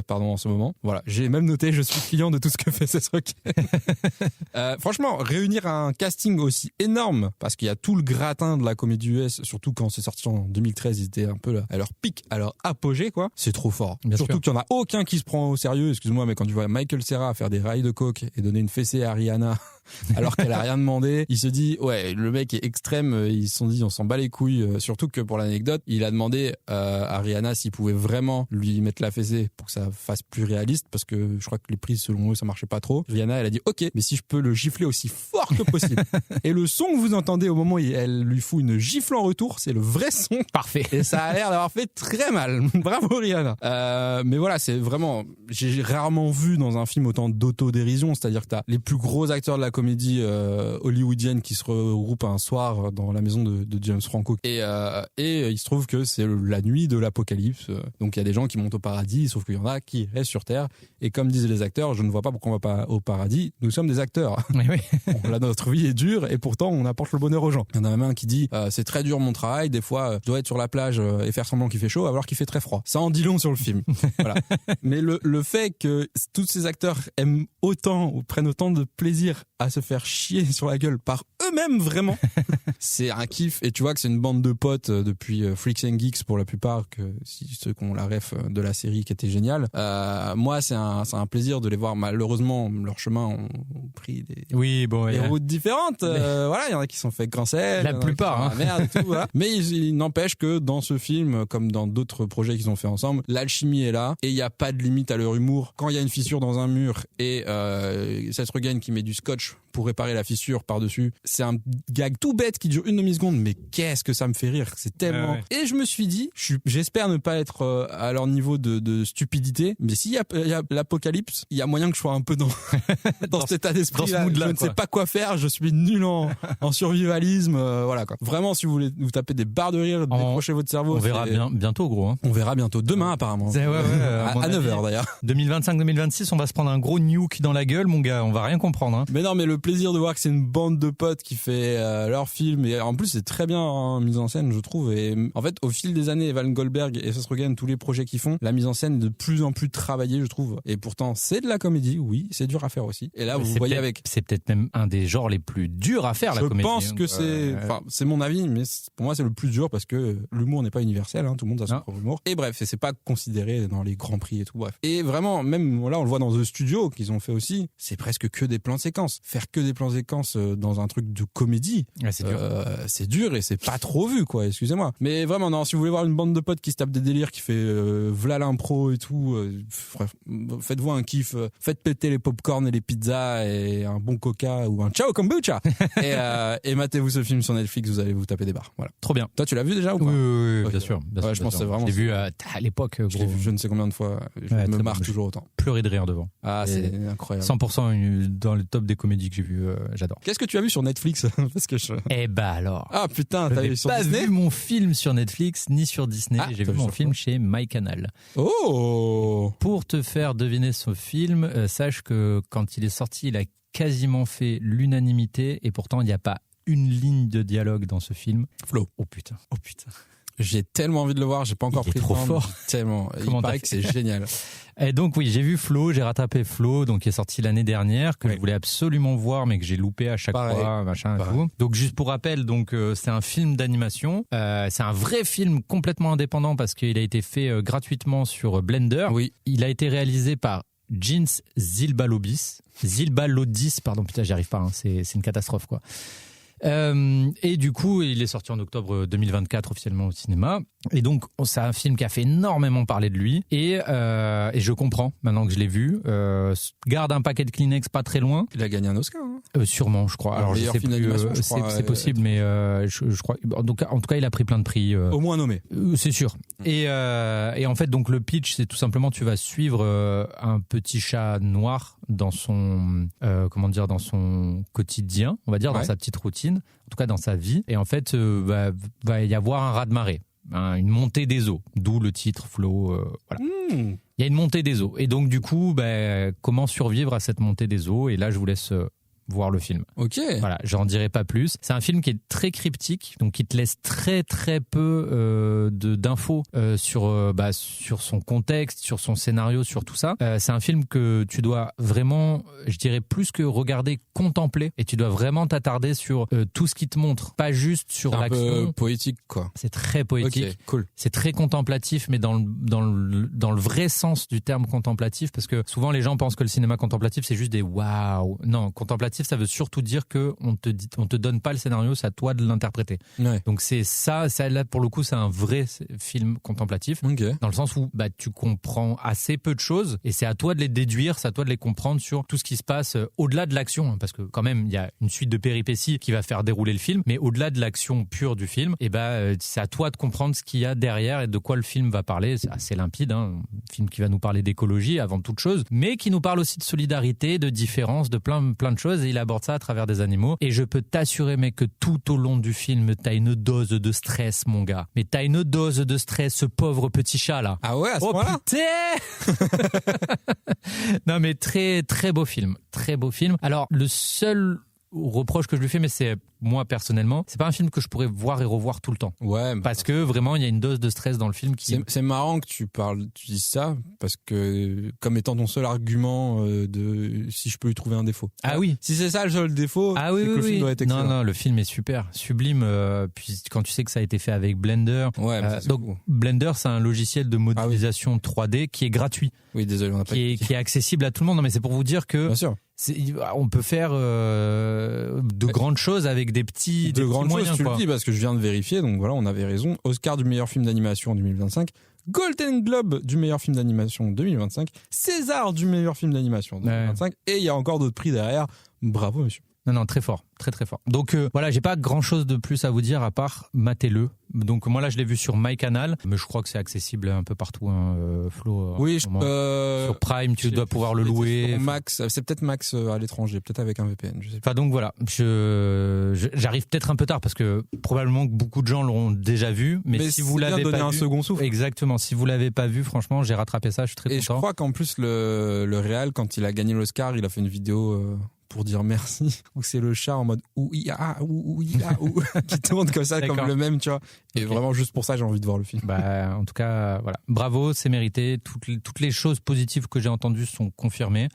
en ce moment. Voilà, j'ai même noté, je suis client de tout ce que fait Seth Rogen. Franchement, réunir un casting aussi énorme, parce qu'il y a tout le gratin de la comédie US, surtout quand c'est sorti en 2013, ils étaient un peu à leur pic, à leur apogée, quoi. C'est trop fort. Bien Surtout sûr. qu'il y en a aucun qui se prend au sérieux, excuse-moi, mais quand tu vois Michael Cera faire des rails de coke et donner une fessée à Rihanna alors qu'elle a rien demandé, il se dit ouais, le mec est extrême, ils se sont dit on s'en bat les couilles, surtout que pour l'anecdote, il a demandé à Rihanna s'il pouvait vraiment lui mettre la fessée pour que ça fasse plus réaliste, parce que je crois que les prises selon eux ça marchait pas trop. Rihanna elle a dit ok, mais si je peux le gifler aussi fort que possible. Et le son que vous entendez au moment où elle lui fout une gifle en retour, c'est le vrai son. Parfait. Et ça a l'air d'avoir fait très mal. Bravo Rihanna. Mais voilà, c'est vraiment, j'ai rarement vu dans un film autant d'autodérision, c'est-à-dire que t'as les plus gros acteurs de la comédie hollywoodienne qui se regroupent un soir dans la maison de James Franco. Et il se trouve que c'est la nuit de l'apocalypse. Donc il y a des gens qui montent au paradis, sauf qu'il y en a qui restent sur Terre. Et comme disent les acteurs, je ne vois pas pourquoi on va pas au paradis. Nous sommes des acteurs. Oui. Notre vie est dure et pourtant on apporte le bonheur aux gens. Il y en a même un qui dit c'est très dur mon travail, des fois je dois être sur la plage et faire semblant qu'il fait chaud alors qu'il fait très froid. Ça en dit long sur le film. Voilà. Mais le fait que tous ces acteurs aiment autant ou prennent autant de plaisir à se faire chier sur la gueule par eux-mêmes vraiment, c'est un kiff. Et tu vois que c'est une bande de potes depuis Freaks and Geeks pour la plupart, que ceux qui ont la ref de la série qui était géniale. Moi c'est un plaisir de les voir. Malheureusement leurs chemins ont pris des routes différentes. Voilà, il y en a qui sont fait cancel, la plupart, merde et tout, voilà. Mais il n'empêche que dans ce film, comme dans d'autres projets qu'ils ont fait ensemble, l'alchimie est là et il n'y a pas de limite à leur humour. Quand il y a une fissure dans un mur et Seth Rogen qui met du scotch pour réparer la fissure par-dessus, c'est un gag tout bête qui dure une demi-seconde, mais qu'est-ce que ça me fait rire, c'est tellement... Ouais. Et je me suis dit, j'espère ne pas être à leur niveau de stupidité, mais s'il y a l'apocalypse, il y a moyen que je sois un peu dans cet état d'esprit là. Je ne sais pas quoi faire, je suis nul en survivalisme, voilà quoi. Vraiment, si vous voulez vous taper des barres de rire, décrochez votre cerveau. On verra bientôt, gros. On verra bientôt, demain apparemment. À 9h d'ailleurs. 2025-2026, on va se prendre un gros nuke dans la gueule, mon gars, on va rien comprendre. Mais non, mais le plaisir de voir que c'est une bande de potes qui fait leur film, et en plus c'est très bien mis en scène, je trouve. Et en fait, au fil des années, Evan Goldberg et Seth Rogen, tous les projets qu'ils font, la mise en scène est de plus en plus travaillée, je trouve. Et pourtant, c'est de la comédie, oui, c'est dur à faire aussi. Et là, vous voyez c'est peut-être même un des genres les plus durs à faire, la comédie. Je pense que c'est mon avis, mais pour moi c'est le plus dur parce que l'humour n'est pas universel, tout le monde a son propre humour. Et bref, c'est pas considéré dans les grands prix et tout, bref. Et vraiment, même là, on le voit dans The Studio qu'ils ont fait aussi, c'est presque que des plans séquences. Faire que des plans séquences dans un truc de comédie, c'est dur et c'est pas trop vu, quoi, excusez-moi. Mais vraiment, non, si vous voulez voir une bande de potes qui se tapent des délires, qui fait v'là l'impro et tout, faites-vous un kiff, faites péter les popcorn et les pizzas et un bon coca ou un ciao kombucha et matez-vous ce film sur Netflix, vous allez vous taper des barres. Voilà. Trop bien. Toi, tu l'as vu déjà ou pas? Oui, okay. Bien sûr. Je pense que c'est vraiment... Je l'ai vu à l'époque, gros. Je l'ai vu je ne sais combien de fois. Je me marre toujours autant. Pleurer de rire devant. Ah, c'est incroyable. 100% dans le top des comédies que j'ai vu, j'adore. Qu'est-ce que tu as vu sur Netflix? Parce que Eh bah alors. Ah putain, t'as vu sur Disney? J'ai pas vu mon film sur Netflix ni sur Disney. J'ai vu mon film chez MyCanal. Oh. Pour te faire deviner ce film, sache que quand il est sorti, il a quasiment fait l'unanimité et pourtant il n'y a pas une ligne de dialogue dans ce film. Flo. Oh putain. J'ai tellement envie de le voir, j'ai pas encore pris le temps. Il est trop fort. Tellement. Il paraît que c'est génial. Et donc oui, j'ai vu Flo, j'ai rattrapé Flo, donc qui est sorti l'année dernière, que je voulais absolument voir, mais que j'ai loupé à chaque fois, machin et tout. Donc juste pour rappel, donc c'est un film d'animation. C'est un vrai film complètement indépendant parce qu'il a été fait gratuitement sur Blender. Oui. Il a été réalisé par Jeans Zilbalodis, pardon, putain, j'y arrive pas, c'est une catastrophe quoi. Et du coup, il est sorti en octobre 2024 officiellement au cinéma. Et donc, c'est un film qui a fait énormément parler de lui. Et je comprends maintenant que je l'ai vu. Garde un paquet de Kleenex pas très loin. Il a gagné un Oscar. Sûrement, je crois. Alors je sais plus, c'est possible, mais je crois. En tout cas, il a pris plein de prix. Au moins nommé. C'est sûr. Et en fait, donc le pitch, c'est tout simplement tu vas suivre un petit chat noir dans son dans son quotidien, on va dire, dans sa petite routine, en tout cas dans sa vie. Et en fait, va y avoir un raz-de-marée. Une montée des eaux, d'où le titre Flow. Voilà. Il y a une montée des eaux. Et donc, du coup, comment survivre à cette montée des eaux ? Et là, je vous laisse voir le film. Ok. Voilà, j'en dirai pas plus. C'est un film qui est très cryptique, donc qui te laisse très très peu d'infos sur son contexte, sur son scénario, sur tout ça. C'est un film que tu dois vraiment, je dirais plus que regarder, contempler, et tu dois vraiment t'attarder sur tout ce qui te montre, pas juste sur l'action. C'est un peu poétique, quoi. C'est très poétique. Okay, cool. C'est très contemplatif, mais dans le vrai sens du terme contemplatif, parce que souvent les gens pensent que le cinéma contemplatif c'est juste des waouh. Non, contemplatif ça veut surtout dire que on te donne pas le scénario, c'est à toi de l'interpréter. Ouais. Donc c'est ça là pour le coup c'est un vrai film contemplatif, dans le sens où tu comprends assez peu de choses et c'est à toi de les déduire, c'est à toi de les comprendre sur tout ce qui se passe au-delà de l'action, hein, parce que quand même il y a une suite de péripéties qui va faire dérouler le film, mais au-delà de l'action pure du film, et c'est à toi de comprendre ce qu'il y a derrière et de quoi le film va parler. C'est assez limpide, hein, un film qui va nous parler d'écologie avant toute chose, mais qui nous parle aussi de solidarité, de différence, de plein de choses. Et il aborde ça à travers des animaux. Et je peux t'assurer, mec, que tout au long du film, t'as une dose de stress, mon gars. Mais t'as une dose de stress, ce pauvre petit chat là. Ah ouais, à ce moment-là ? Putain. Non mais très très beau film, très beau film. Alors le seul reproche que je lui fais, mais c'est moi personnellement, c'est pas un film que je pourrais voir et revoir tout le temps. Ouais. Parce que vraiment, il y a une dose de stress dans le film qui. C'est marrant que tu dises ça, parce que comme étant ton seul argument de si je peux lui trouver un défaut. Ah oui. Si c'est ça le seul défaut, c'est que le film doit être excellent. Non, le film est super, sublime. Puis quand tu sais que ça a été fait avec Blender. Ouais. Donc cool. Blender, c'est un logiciel de modélisation 3D qui est gratuit. Oui, désolé, on n'a pas. Qui est accessible à tout le monde. Non, mais c'est pour vous dire que. Bien sûr. On peut faire de grandes choses avec des petits moyens. Tu le dis parce que je viens de vérifier, donc voilà, on avait raison. Oscar du meilleur film d'animation en 2025, Golden Globe du meilleur film d'animation en 2025, César du meilleur film d'animation en 2025, et il y a encore d'autres prix derrière. Bravo, monsieur. Non, très fort, très très fort. Donc voilà, j'ai pas grand chose de plus à vous dire à part matez-le. Donc moi là je l'ai vu sur MyCanal, mais je crois que c'est accessible un peu partout, hein, Flo. Oui, sur Prime, tu dois pouvoir le louer. Max, c'est peut-être Max à l'étranger, peut-être avec un VPN, je sais pas. Enfin donc voilà, j'arrive peut-être un peu tard parce que probablement que beaucoup de gens l'auront déjà vu, mais si vous l'avez pas un vu, second souffle. Exactement, si vous l'avez pas vu, franchement, j'ai rattrapé ça, je suis très content. Et je crois qu'en plus le réal, quand il a gagné l'Oscar, il a fait une vidéo pour dire merci, où c'est le chat en mode ouïa qui tourne comme ça, comme le même, tu vois. Et vraiment juste pour ça j'ai envie de voir le film. En tout cas voilà, bravo, c'est mérité, toutes les choses positives que j'ai entendues sont confirmées.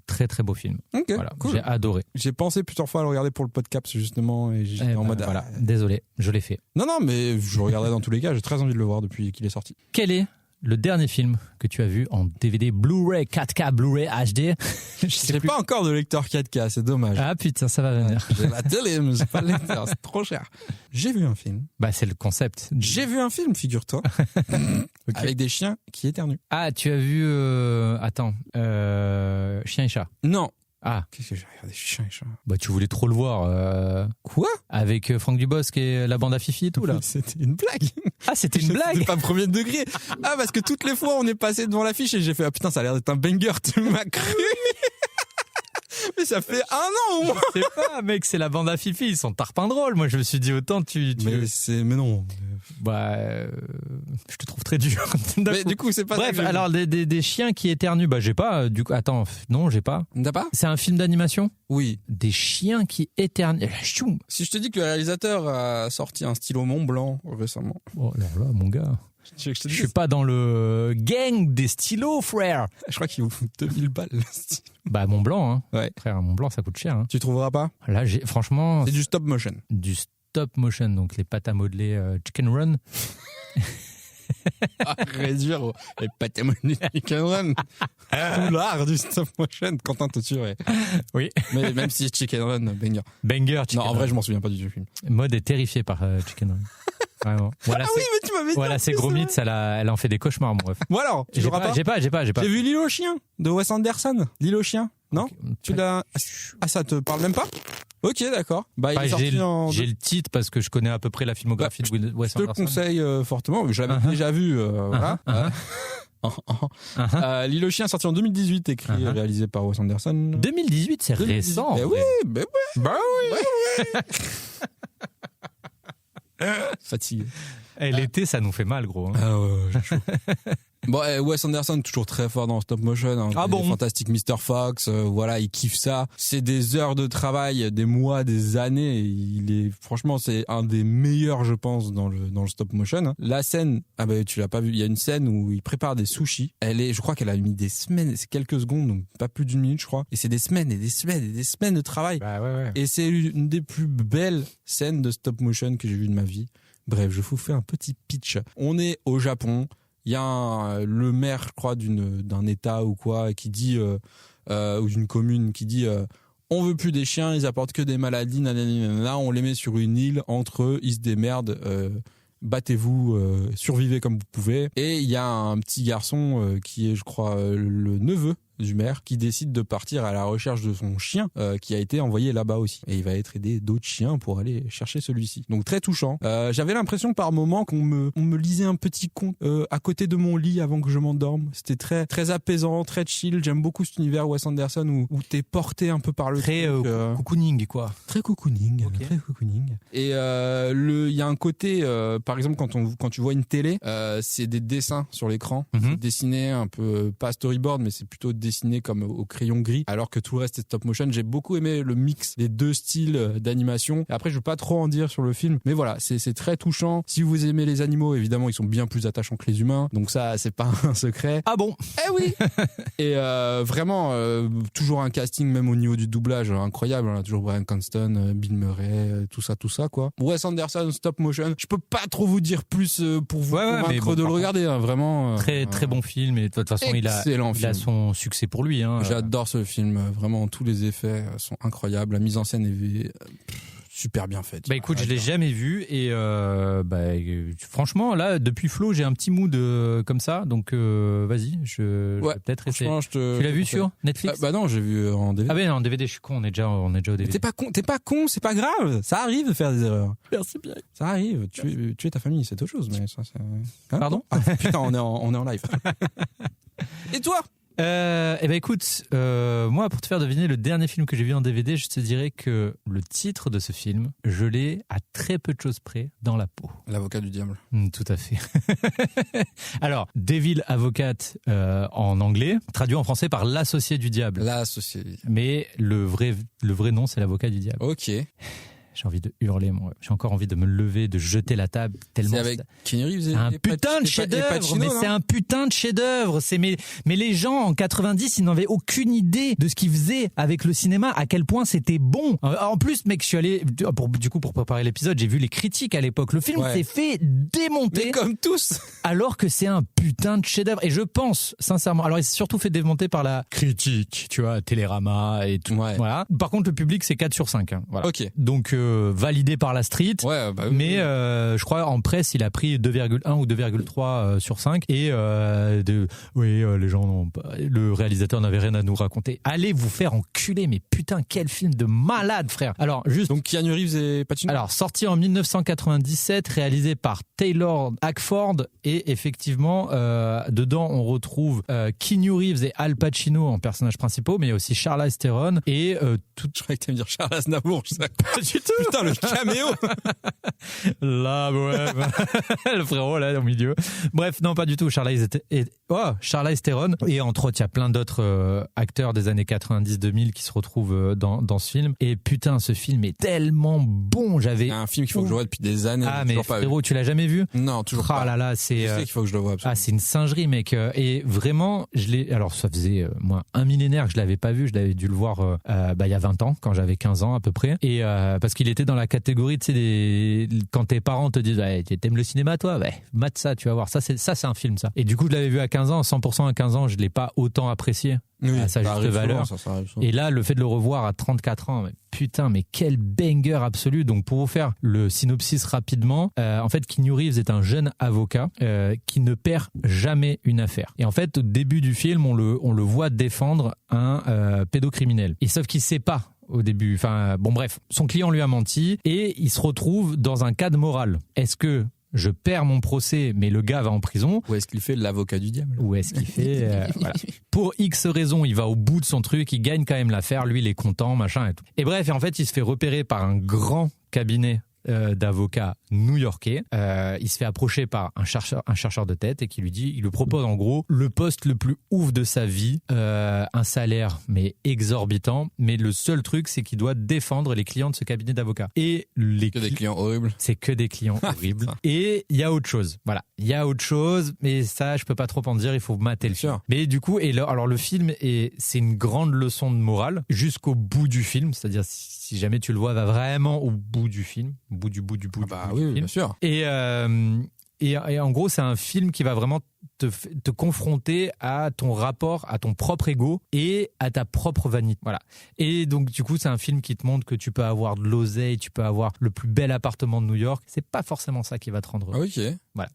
Très très beau film. Voilà, cool. J'ai adoré. J'ai pensé plusieurs fois à le regarder pour le podcast justement, et j'étais en mode voilà, désolé, je l'ai fait. Non mais je le regarderai dans tous les cas, j'ai très envie de le voir depuis qu'il est sorti. Quel est le dernier film que tu as vu en DVD Blu-ray 4K Blu-ray HD? J'ai pas encore de lecteur 4K, c'est dommage. Ah putain, ça va venir. J'ai la télé, mais j'ai pas le lecteur, c'est trop cher. J'ai vu un film. C'est le concept. J'ai vu un film, figure-toi, avec des chiens qui éternuent. Ah, tu as vu Chien et chat? Non. Ah. Qu'est-ce que j'ai regardé, chien et chat? Tu voulais trop le voir. Quoi? Avec Franck Dubosc et la bande à Fifi et tout, là. C'était une blague. Ah, c'était une blague? C'était pas premier degré. Ah, parce que toutes les fois, on est passé devant l'affiche et j'ai fait, ah putain, ça a l'air d'être un banger, tu m'as cru. Mais ça fait 1 an au moins. Je sais pas, mec, c'est la bande à Fifi, ils sont tarpins drôles. Moi, je me suis dit autant Mais non. Je te trouve très dur. Mais du coup, c'est pas. Bref, alors des chiens qui éternuent, j'ai pas. Du coup, attends, non, j'ai pas. T'as pas? C'est un film d'animation? Oui. Des chiens qui éternuent. Si je te dis que le réalisateur a sorti un stylo Mont Blanc récemment. Oh alors là, mon gars. Je suis pas dans le gang des stylos, frère. Je crois qu'il vous fout 2000 balles. Mont Blanc, hein. Ouais. Frère, Mont Blanc, ça coûte cher. Hein. Tu trouveras pas? Là, franchement. C'est du stop motion. Du stop motion, donc les pâtes à modeler Chicken Run. Réduire les pâtes à modeler Chicken Run. Tout l'art du stop motion. Quentin te tuerait. Oui. Mais même si Chicken Run, banger. Banger, Chicken Run. Non, en vrai, je m'en souviens pas du film. Mode est terrifié par Chicken Run. Vraiment. Voilà, oui, mais tu m'avais dit. Voilà, c'est gros mythe, elle en fait des cauchemars, mon ref. Bon alors, tu l'auras pas? J'ai pas. J'ai vu L'île aux chiens de Wes Anderson. L'île aux chiens. Non Okay. Tu l'as... Ah, ça te parle même pas? Ok, d'accord. Bah, il est sorti j'ai le titre parce que je connais à peu près la filmographie de Wes Anderson. Je te le conseille fortement. Je l'avais déjà vu. Voilà. L'île aux chiens, sorti en 2018, écrit et réalisé par Wes Anderson. 2018, c'est récent. Oui, bah oui. Fatigué. Et l'été, ça nous fait mal, gros. Hein. Ah ouais, j'ai chaud. Bon, Wes Anderson toujours très fort dans stop motion. Hein, ah bon? Fantastic Mr. Fox, voilà, il kiffe ça. C'est des heures de travail, des mois, des années. Franchement, c'est un des meilleurs, je pense, dans le stop motion. La scène, ah bah tu l'as pas vu. Il y a une scène où il prépare des sushis. Je crois qu'elle a mis des semaines, c'est quelques secondes, donc pas plus d'une minute, je crois. Et c'est des semaines et des semaines et des semaines de travail. Bah ouais. Et c'est une des plus belles scènes de stop motion que j'ai vues de ma vie. Bref, je vous fais un petit pitch. On est au Japon. Il y a le maire, je crois, d'un état ou quoi, qui dit, ou d'une commune qui dit, on veut plus des chiens, ils apportent que des maladies, nanana, on les met sur une île, entre eux, ils se démerdent, battez-vous, survivez comme vous pouvez. Et il y a un petit garçon qui est, je crois, le neveu du maire, qui décide de partir à la recherche de son chien qui a été envoyé là-bas aussi. Et il va être aidé d'autres chiens pour aller chercher celui-ci. Donc très touchant. J'avais l'impression par moment qu'on me lisait un petit conte à côté de mon lit avant que je m'endorme. C'était très très apaisant, très chill. J'aime beaucoup cet univers Wes Anderson où t'es porté un peu par le très cocooning quoi. Très cocooning, okay. Très cocooning. Et il y a un côté par exemple quand tu vois une télé, c'est des dessins sur l'écran, dessinés un peu pas storyboard mais c'est plutôt dessiné comme au crayon gris, alors que tout le reste est stop motion. J'ai beaucoup aimé le mix des deux styles d'animation. Et après, je veux pas trop en dire sur le film, mais voilà, c'est très touchant. Si vous aimez les animaux, évidemment, ils sont bien plus attachants que les humains, donc ça, c'est pas un secret. Ah bon? Eh oui. Et vraiment, toujours un casting, même au niveau du doublage, incroyable. On a toujours Bryan Cranston, Bill Murray, tout ça, quoi. Wes Anderson, stop motion. Je peux pas trop vous dire plus pour vous convaincre de le regarder, hein, vraiment. Très très bon film, et de toute façon, il a son succès pour lui. Hein. J'adore ce film, vraiment tous les effets sont incroyables, la mise en scène est super bien faite. Bah écoute, je l'ai jamais vu et franchement là depuis Flo j'ai un petit mood comme ça, donc vas-y, je vais peut-être essayer. Tu l'as vu sur Netflix? Bah non, j'ai vu en DVD. Ah ben non, en DVD, je suis con, on est déjà au DVD. T'es pas con, c'est pas grave, ça arrive de faire des erreurs. Merci bien. Ça arrive, tu es ta famille, c'est autre chose, mais ça c'est. Hein? Pardon? Putain, on est en live. Et toi? Écoute, moi pour te faire deviner le dernier film que j'ai vu en DVD, je te dirais que le titre de ce film, je l'ai à très peu de choses près dans la peau. L'avocat du diable. Tout à fait. Alors, Devil Advocate en anglais, traduit en français par l'associé du diable. L'associé du diable. Mais le vrai nom, c'est l'avocat du diable. Ok. J'ai envie de hurler, moi. J'ai encore envie de me lever, de jeter la table tellement. C'est avec Keanu Reeves et un putain de chef-d'œuvre, mais c'est un putain de chef-d'œuvre. Mais les gens en 90, ils n'avaient aucune idée de ce qu'ils faisaient avec le cinéma, à quel point c'était bon. En plus, mec, je suis allé pour préparer l'épisode, j'ai vu les critiques à l'époque. Le film s'est fait démonter. Mais comme tous. Alors que c'est un putain de chef-d'œuvre. Et je pense sincèrement, alors il s'est surtout fait démonter par la critique, tu vois, Télérama et tout. Ouais. Voilà. Par contre, le public c'est 4 sur 5. Hein. Voilà. Ok. Donc validé par la street, mais je crois en presse il a pris 2,1 ou 2,3 sur 5 et les gens n'ont pas, le réalisateur n'avait rien à nous raconter. Allez vous faire enculer, mais putain quel film de malade frère. Alors juste donc Keanu Reeves et Pacino. Alors sorti en 1997, réalisé par Taylor Hackford et effectivement dedans on retrouve Keanu Reeves et Al Pacino en personnages principaux, mais il y a aussi Charlize Theron et je croyais que tu allais me dire Charles Aznavour, je sais pas du tout. Putain, le caméo. Là, ouais. Le frérot, là, au milieu. Bref, non, pas du tout. Charlize Theron. Et entre autres, il y a plein d'autres acteurs des années 90-2000 qui se retrouvent dans ce film. Et putain, ce film est tellement bon. C'est un film qu'il faut que je vois depuis des années. Ah, mais frérot, tu l'as jamais vu? Non, toujours pas. Ah là là, c'est. Je sais qu'il faut que je le voie. Absolument. Ah, c'est une singerie, mec. Et vraiment, alors, ça faisait, moi, un millénaire que je l'avais pas vu. Je l'avais dû le voir, il y a 20 ans, quand j'avais 15 ans, à peu près. Et, parce qu'il qu'il était dans la catégorie, tu sais, quand tes parents te disent ouais, t'aimes le cinéma toi, ouais, mate ça, tu vas voir, ça c'est un film ça. Et du coup je l'avais vu à 15 ans, 100% à 15 ans, je l'ai pas autant apprécié à sa juste valeur. Souvent, ça et là le fait de le revoir à 34 ans, putain, mais quel banger absolu. Donc pour vous faire le synopsis rapidement, en fait Keanu Reeves est un jeune avocat qui ne perd jamais une affaire. Et en fait au début du film on le voit défendre un pédocriminel. Et sauf qu'il sait pas au début, enfin bon bref, son client lui a menti et il se retrouve dans un cas de morale. Est-ce que je perds mon procès, mais le gars va en prison? Ou est-ce qu'il fait l'avocat du diable? Ou est-ce qu'il fait... voilà. Pour X raisons, il va au bout de son truc, il gagne quand même l'affaire, lui il est content, machin et tout. Et bref, en fait, il se fait repérer par un grand cabinet d'avocats new-yorkais. Il se fait approcher par un chercheur de tête et qui il lui propose en gros le poste le plus ouf de sa vie, un salaire mais exorbitant, mais le seul truc c'est qu'il doit défendre les clients de ce cabinet d'avocats. Et des clients horribles. C'est que des clients horribles. Et il y a autre chose. Voilà, il y a autre chose, mais ça je peux pas trop en dire, il faut mater le film. Mais du coup, alors le film c'est une grande leçon de morale jusqu'au bout du film, c'est-à-dire si jamais tu le vois, va vraiment au bout du film. Bout du film. Bien sûr. Et en gros, c'est un film qui va vraiment te confronter à ton rapport, à ton propre ego et à ta propre vanité. Voilà. Et donc, du coup, c'est un film qui te montre que tu peux avoir de l'oseille, tu peux avoir le plus bel appartement de New York. C'est pas forcément ça qui va te rendre heureux. Ok. Voilà.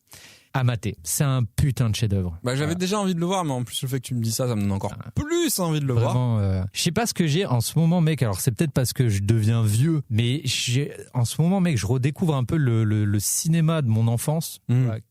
À mater. C'est un putain de chef-d'œuvre. J'avais déjà envie de le voir, mais en plus, le fait que tu me dis ça me donne encore plus envie de le voir. Je sais pas ce que j'ai en ce moment, mec. Alors, c'est peut-être parce que je deviens vieux, mais en ce moment, mec, je redécouvre un peu le cinéma de mon enfance.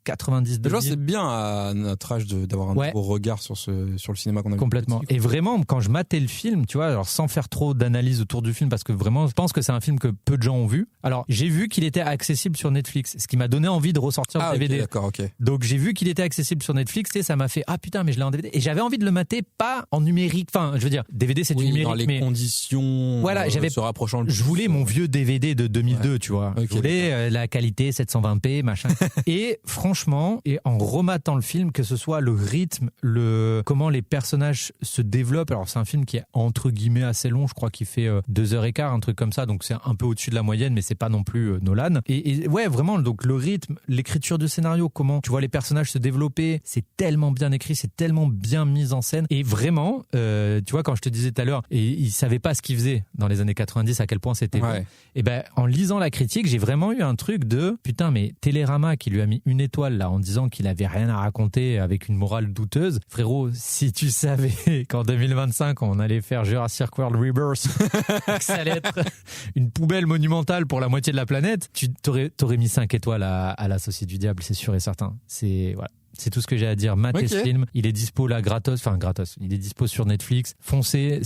90 Déjà, c'est bien à notre âge d'avoir un nouveau regard sur le cinéma qu'on a vu. Complètement. Et vraiment, quand je matais le film, tu vois, alors sans faire trop d'analyse autour du film, parce que vraiment, je pense que c'est un film que peu de gens ont vu. Alors, j'ai vu qu'il était accessible sur Netflix, ce qui m'a donné envie de ressortir le DVD. Okay, d'accord, ok. Donc j'ai vu qu'il était accessible sur Netflix et ça m'a fait putain, mais je l'ai en DVD. Et j'avais envie de le mater pas en numérique. Enfin, je veux dire, DVD c'est du numérique, dans les conditions. Voilà, se rapprochant. Je voulais mon vieux DVD de 2002, tu vois. Okay, je voulais la qualité 720p, machin. Et franchement, et en rematant le film, que ce soit le rythme, comment les personnages se développent. Alors c'est un film qui est entre guillemets assez long. Je crois qu'il fait 2h15, un truc comme ça. Donc c'est un peu au-dessus de la moyenne, mais c'est pas non plus Nolan. Et ouais, vraiment. Donc le rythme, l'écriture du scénario, comment tu vois les personnages se développer, c'est tellement bien écrit, c'est tellement bien mis en scène. Et vraiment, tu vois, quand je te disais tout à l'heure, et il savait pas ce qu'il faisait dans les années 90, à quel point c'était bon. Et en lisant la critique, j'ai vraiment eu un truc de putain, mais Télérama qui lui a mis 1 étoile là en disant qu'il avait rien à raconter avec une morale douteuse. Frérot, si tu savais qu'en 2025 on allait faire Jurassic World Rebirth, que ça allait être une poubelle monumentale pour la moitié de la planète, t'aurais mis 5 étoiles à l'Associé du Diable, c'est sûr et certain. C'est tout ce que j'ai à dire. Matez ce film. Il est dispo là gratos. Il est dispo sur Netflix. Foncez.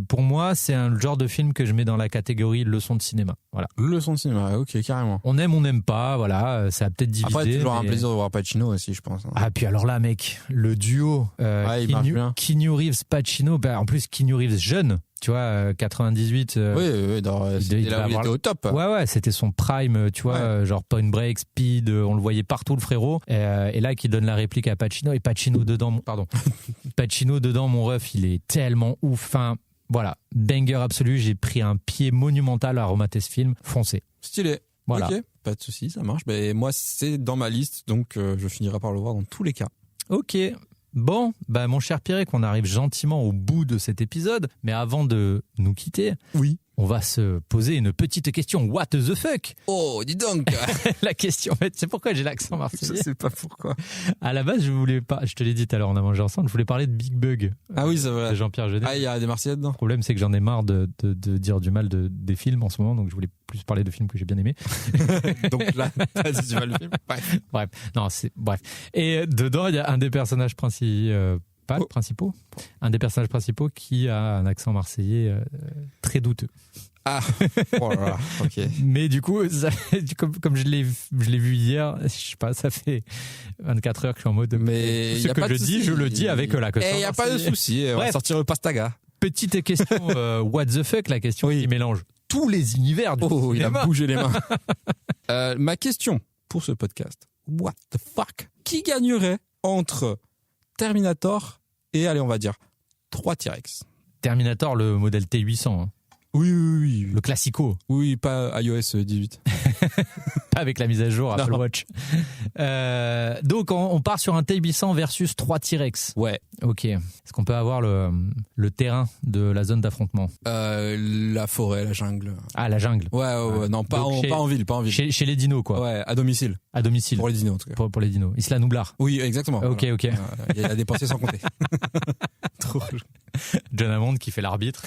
Pour moi, c'est un genre de film que je mets dans la catégorie leçon de cinéma. Voilà. Leçon de cinéma. Ok, carrément. On aime, on n'aime pas. Voilà. Ça a peut-être divisé. Après, c'est toujours un plaisir de voir Pacino aussi, je pense. Ah, puis alors là, mec, le duo Keanu Reeves, Pacino. En plus, Keanu Reeves jeune. Tu vois, 98. Oui, il était au top. Ouais, c'était son prime, tu vois, genre Point Break, Speed, on le voyait partout, le frérot. Et là, qui donne la réplique à Pacino, et Pacino dedans, Pacino dedans, mon ref, il est tellement ouf. Enfin, voilà, banger absolu. J'ai pris un pied monumental à remater ce film. Foncez. Stylé. Voilà. Ok, pas de souci, ça marche. Mais moi, c'est dans ma liste, donc je finirai par le voir dans tous les cas. Ok. Bon, mon cher Pierrick, on arrive gentiment au bout de cet épisode, mais avant de nous quitter, on va se poser une petite question. What the fuck? Oh, dis donc. La question, en fait, c'est pourquoi j'ai l'accent marseillais. Je sais pas pourquoi. À la base, je te l'ai dit tout à l'heure, on a mangé ensemble, je voulais parler de Big Bug. Ah oui, c'est vrai. De Jean-Pierre Jeunet. Ah, il y a des Marseillais dedans. Le problème, c'est que j'en ai marre de dire du mal des films en ce moment, donc je voulais plus parler de films que j'ai bien aimés. Donc là, t'as dit du mal le film. Bref. Non, bref. Et dedans, il y a un des personnages principaux. Un des personnages principaux qui a un accent marseillais très douteux. Ah, oh là là, ok. Mais du coup, comme je l'ai vu hier, je sais pas, ça fait 24 heures que je suis en mode. Mais ce que je le dis avec l'accent. Et il n'y a pas de souci, on va sortir le pastaga. Petite question, what the fuck, la question qui mélange tous les univers du cinéma. Il a bougé les mains. Ma question pour ce podcast, what the fuck? Qui gagnerait entre Terminator et, allez, on va dire, 3 T-Rex? Terminator, le modèle T800. Hein. Oui. Le classico. Oui, pas iOS 18. Pas avec la mise à jour Apple Watch. Donc, on part sur un T800 versus 3 T-Rex. Ouais. Ok. Est-ce qu'on peut avoir le terrain de la zone d'affrontement? La forêt, la jungle. Ah, la jungle. Ouais. Non, pas en ville. Chez les dinos, quoi. Ouais, à domicile. À domicile. Pour les dinos, en tout cas. Pour les dinos. Isla Nublar. Oui, exactement. Ok. Il y a dépensé sans compter. Trop. John Hammond qui fait l'arbitre.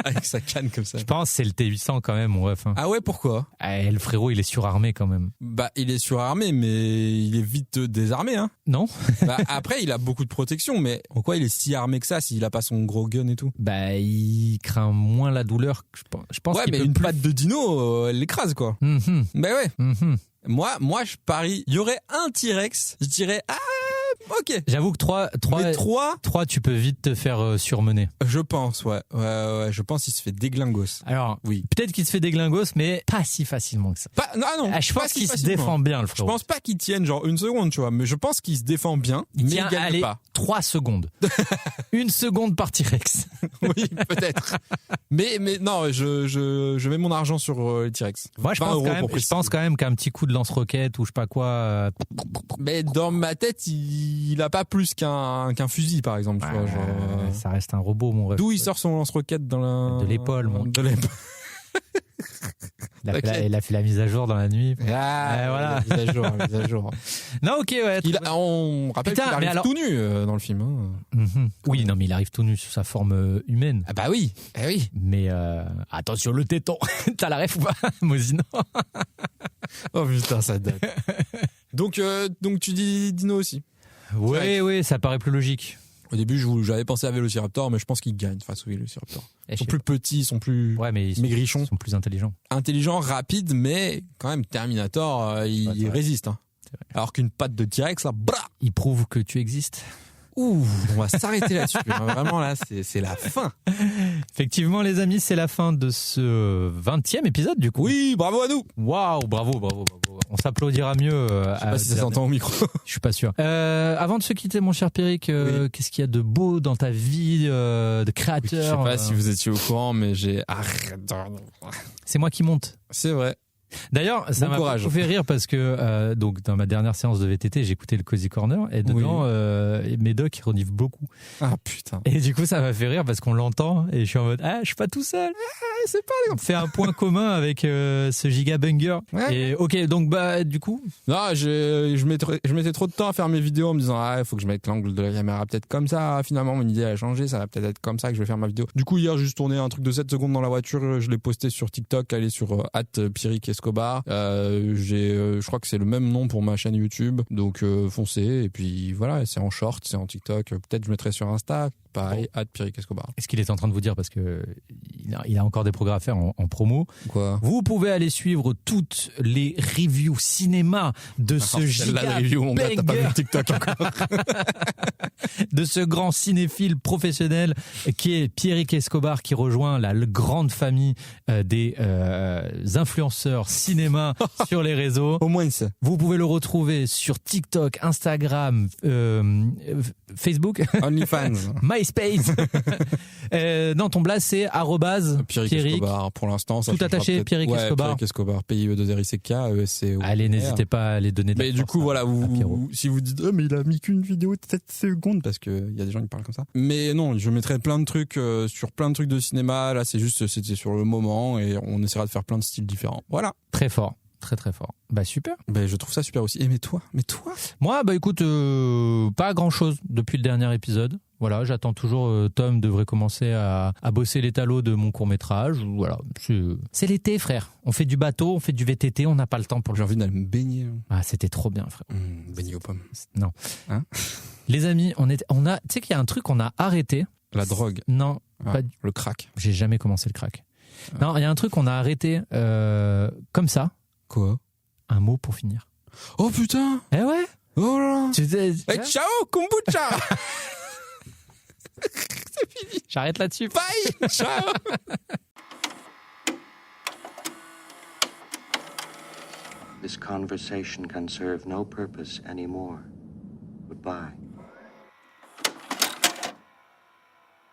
Avec sa canne comme ça. Je pense que c'est le T800 quand même, mon ref. Hein. Ah ouais, pourquoi? Le frérot, il est surarmé quand même. Bah, il est surarmé, mais il est vite désarmé, hein. Non? Bah, après, il a beaucoup de protection, mais pourquoi il est si armé que ça s'il a pas son gros gun et tout? Bah, il craint moins la douleur. Je pense ouais, qu'il mais peut une plus... patte de dino, elle l'écrase, quoi. Mm-hmm. Bah ouais. Mm-hmm. Moi, je parie, il y aurait un T-Rex, je dirais, ok. J'avoue que 3, tu peux vite te faire surmener. Je pense, ouais. Je pense qu'il se fait déglingos. Alors, oui. Peut-être qu'il se fait déglingos, mais pas si facilement que ça. Non. Je pense qu'il se défend bien, le frérot. Je pense pas qu'il tienne genre une seconde, tu vois, mais je pense qu'il se défend bien. Il gagne pas. 3 secondes. 1 seconde par T-Rex. Oui, peut-être. mais non, je mets mon argent sur les T-Rex. Moi, je pense quand même qu'un petit coup de lance-roquette ou je sais pas quoi. Mais dans ma tête, il a pas plus qu'un fusil, par exemple. Tu vois, genre, ça reste un robot, mon ref. D'où il sort son lance-roquette de l'épaule, mon. De l'épaule. Il a fait la mise à jour dans la nuit. Voilà. La mise à jour. Non, ok, ouais. On rappelle qu'il arrive tout nu dans le film. Hein. Mm-hmm. Oui, non, mais il arrive tout nu sous sa forme humaine. Ah bah oui. Oui. Mais attention, le téton. T'as la ref ou pas, Mosino? Oh putain, ça date. Donc tu dis Dino aussi. Oui, ça paraît plus logique. Au début, j'avais pensé à Vélociraptor, mais je pense qu'il gagne face au Vélociraptor. Ils sont plus petits, ils sont plus maigrichons. Ils sont plus intelligents. Intelligents, rapides, mais quand même, Terminator, il résiste. Hein. Alors qu'une patte de T-Rex, là, il prouve que tu existes. Ouh, on va s'arrêter là-dessus. Vraiment, là, c'est la fin. Effectivement, les amis, c'est la fin de ce 20e épisode, du coup. Oui, bravo à nous. Waouh, bravo. On s'applaudira mieux. Je sais pas si ça s'entend au micro. Je suis pas sûr. Avant de se quitter, mon cher Pierrick, qu'est-ce qu'il y a de beau dans ta vie de créateur? Je sais pas si vous étiez au courant, mais c'est moi qui monte. C'est vrai. D'ailleurs, ça m'a beaucoup fait rire parce que donc dans ma dernière séance de VTT, j'ai écouté le Cozy Corner et dedans Médoc renifle beaucoup. Ah putain. Et du coup, ça m'a fait rire parce qu'on l'entend et je suis en mode je suis pas tout seul. C'est pas on fait un point commun avec ce giga banger. Ouais. Et OK, donc du coup, non, je mettais trop de temps à faire mes vidéos en me disant il faut que je mette l'angle de la caméra peut-être comme ça. Finalement, mon idée a changé, ça va peut-être être comme ça que je vais faire ma vidéo. Du coup, hier, j'ai juste tourné un truc de 7 secondes dans la voiture, je l'ai posté sur TikTok, allez sur @Pierrick Escobar. Je crois que c'est le même nom pour ma chaîne YouTube, donc foncez. Et puis voilà, c'est en short, c'est en TikTok. Peut-être je mettrai sur Insta, pareil, @Pierrick Escobar. Est-ce qu'il est en train de vous dire, parce que il a encore des progrès à faire en promo. Quoi? Vous pouvez aller suivre toutes les reviews cinéma de ce giga review, mon gars, t'as pas vu le TikTok encore. De ce grand cinéphile professionnel qui est Pierrick Escobar, qui rejoint la grande famille des influenceurs cinéma sur les réseaux. Au moins ça. Vous pouvez le retrouver sur TikTok, Instagram, Facebook, OnlyFans, MySpace. Non, ton blast c'est Pierrick Escobar pour l'instant. Tout attaché, Pierrick Escobar. Pierrick Escobar, PIE2RICK, ESC. Allez, n'hésitez pas à les donner de la force. Mais du coup, voilà, si vous dites mais il a mis qu'une vidéo de 7 secondes, parce qu'il y a des gens qui parlent comme ça. Mais non, je mettrai plein de trucs sur plein de trucs de cinéma. Là, c'était sur le moment et on essaiera de faire plein de styles différents. Voilà. Très fort. Très fort. Bah super. Bah je trouve ça super aussi. Et mais toi Moi écoute, pas grand chose depuis le dernier épisode. Voilà, j'attends toujours. Tom devrait commencer à bosser l'étalot de mon court-métrage. Voilà, c'est l'été, frère. On fait du bateau, on fait du VTT, on n'a pas le temps pour. J'ai envie d'aller me baigner. Ah, c'était trop bien, frère. Baigner aux pommes. Non. Hein? Les amis, on a. Tu sais qu'il y a un truc qu'on a arrêté. La drogue. Non. Pas le crack. J'ai jamais commencé le crack. Non, il y a un truc qu'on a arrêté comme ça. Quoi? Un mot pour finir. Oh putain! Eh ouais! Oh là! Ciao, kombucha! C'est fini. J'arrête là-dessus. Bye! Ciao! This conversation can serve no purpose anymore. Goodbye.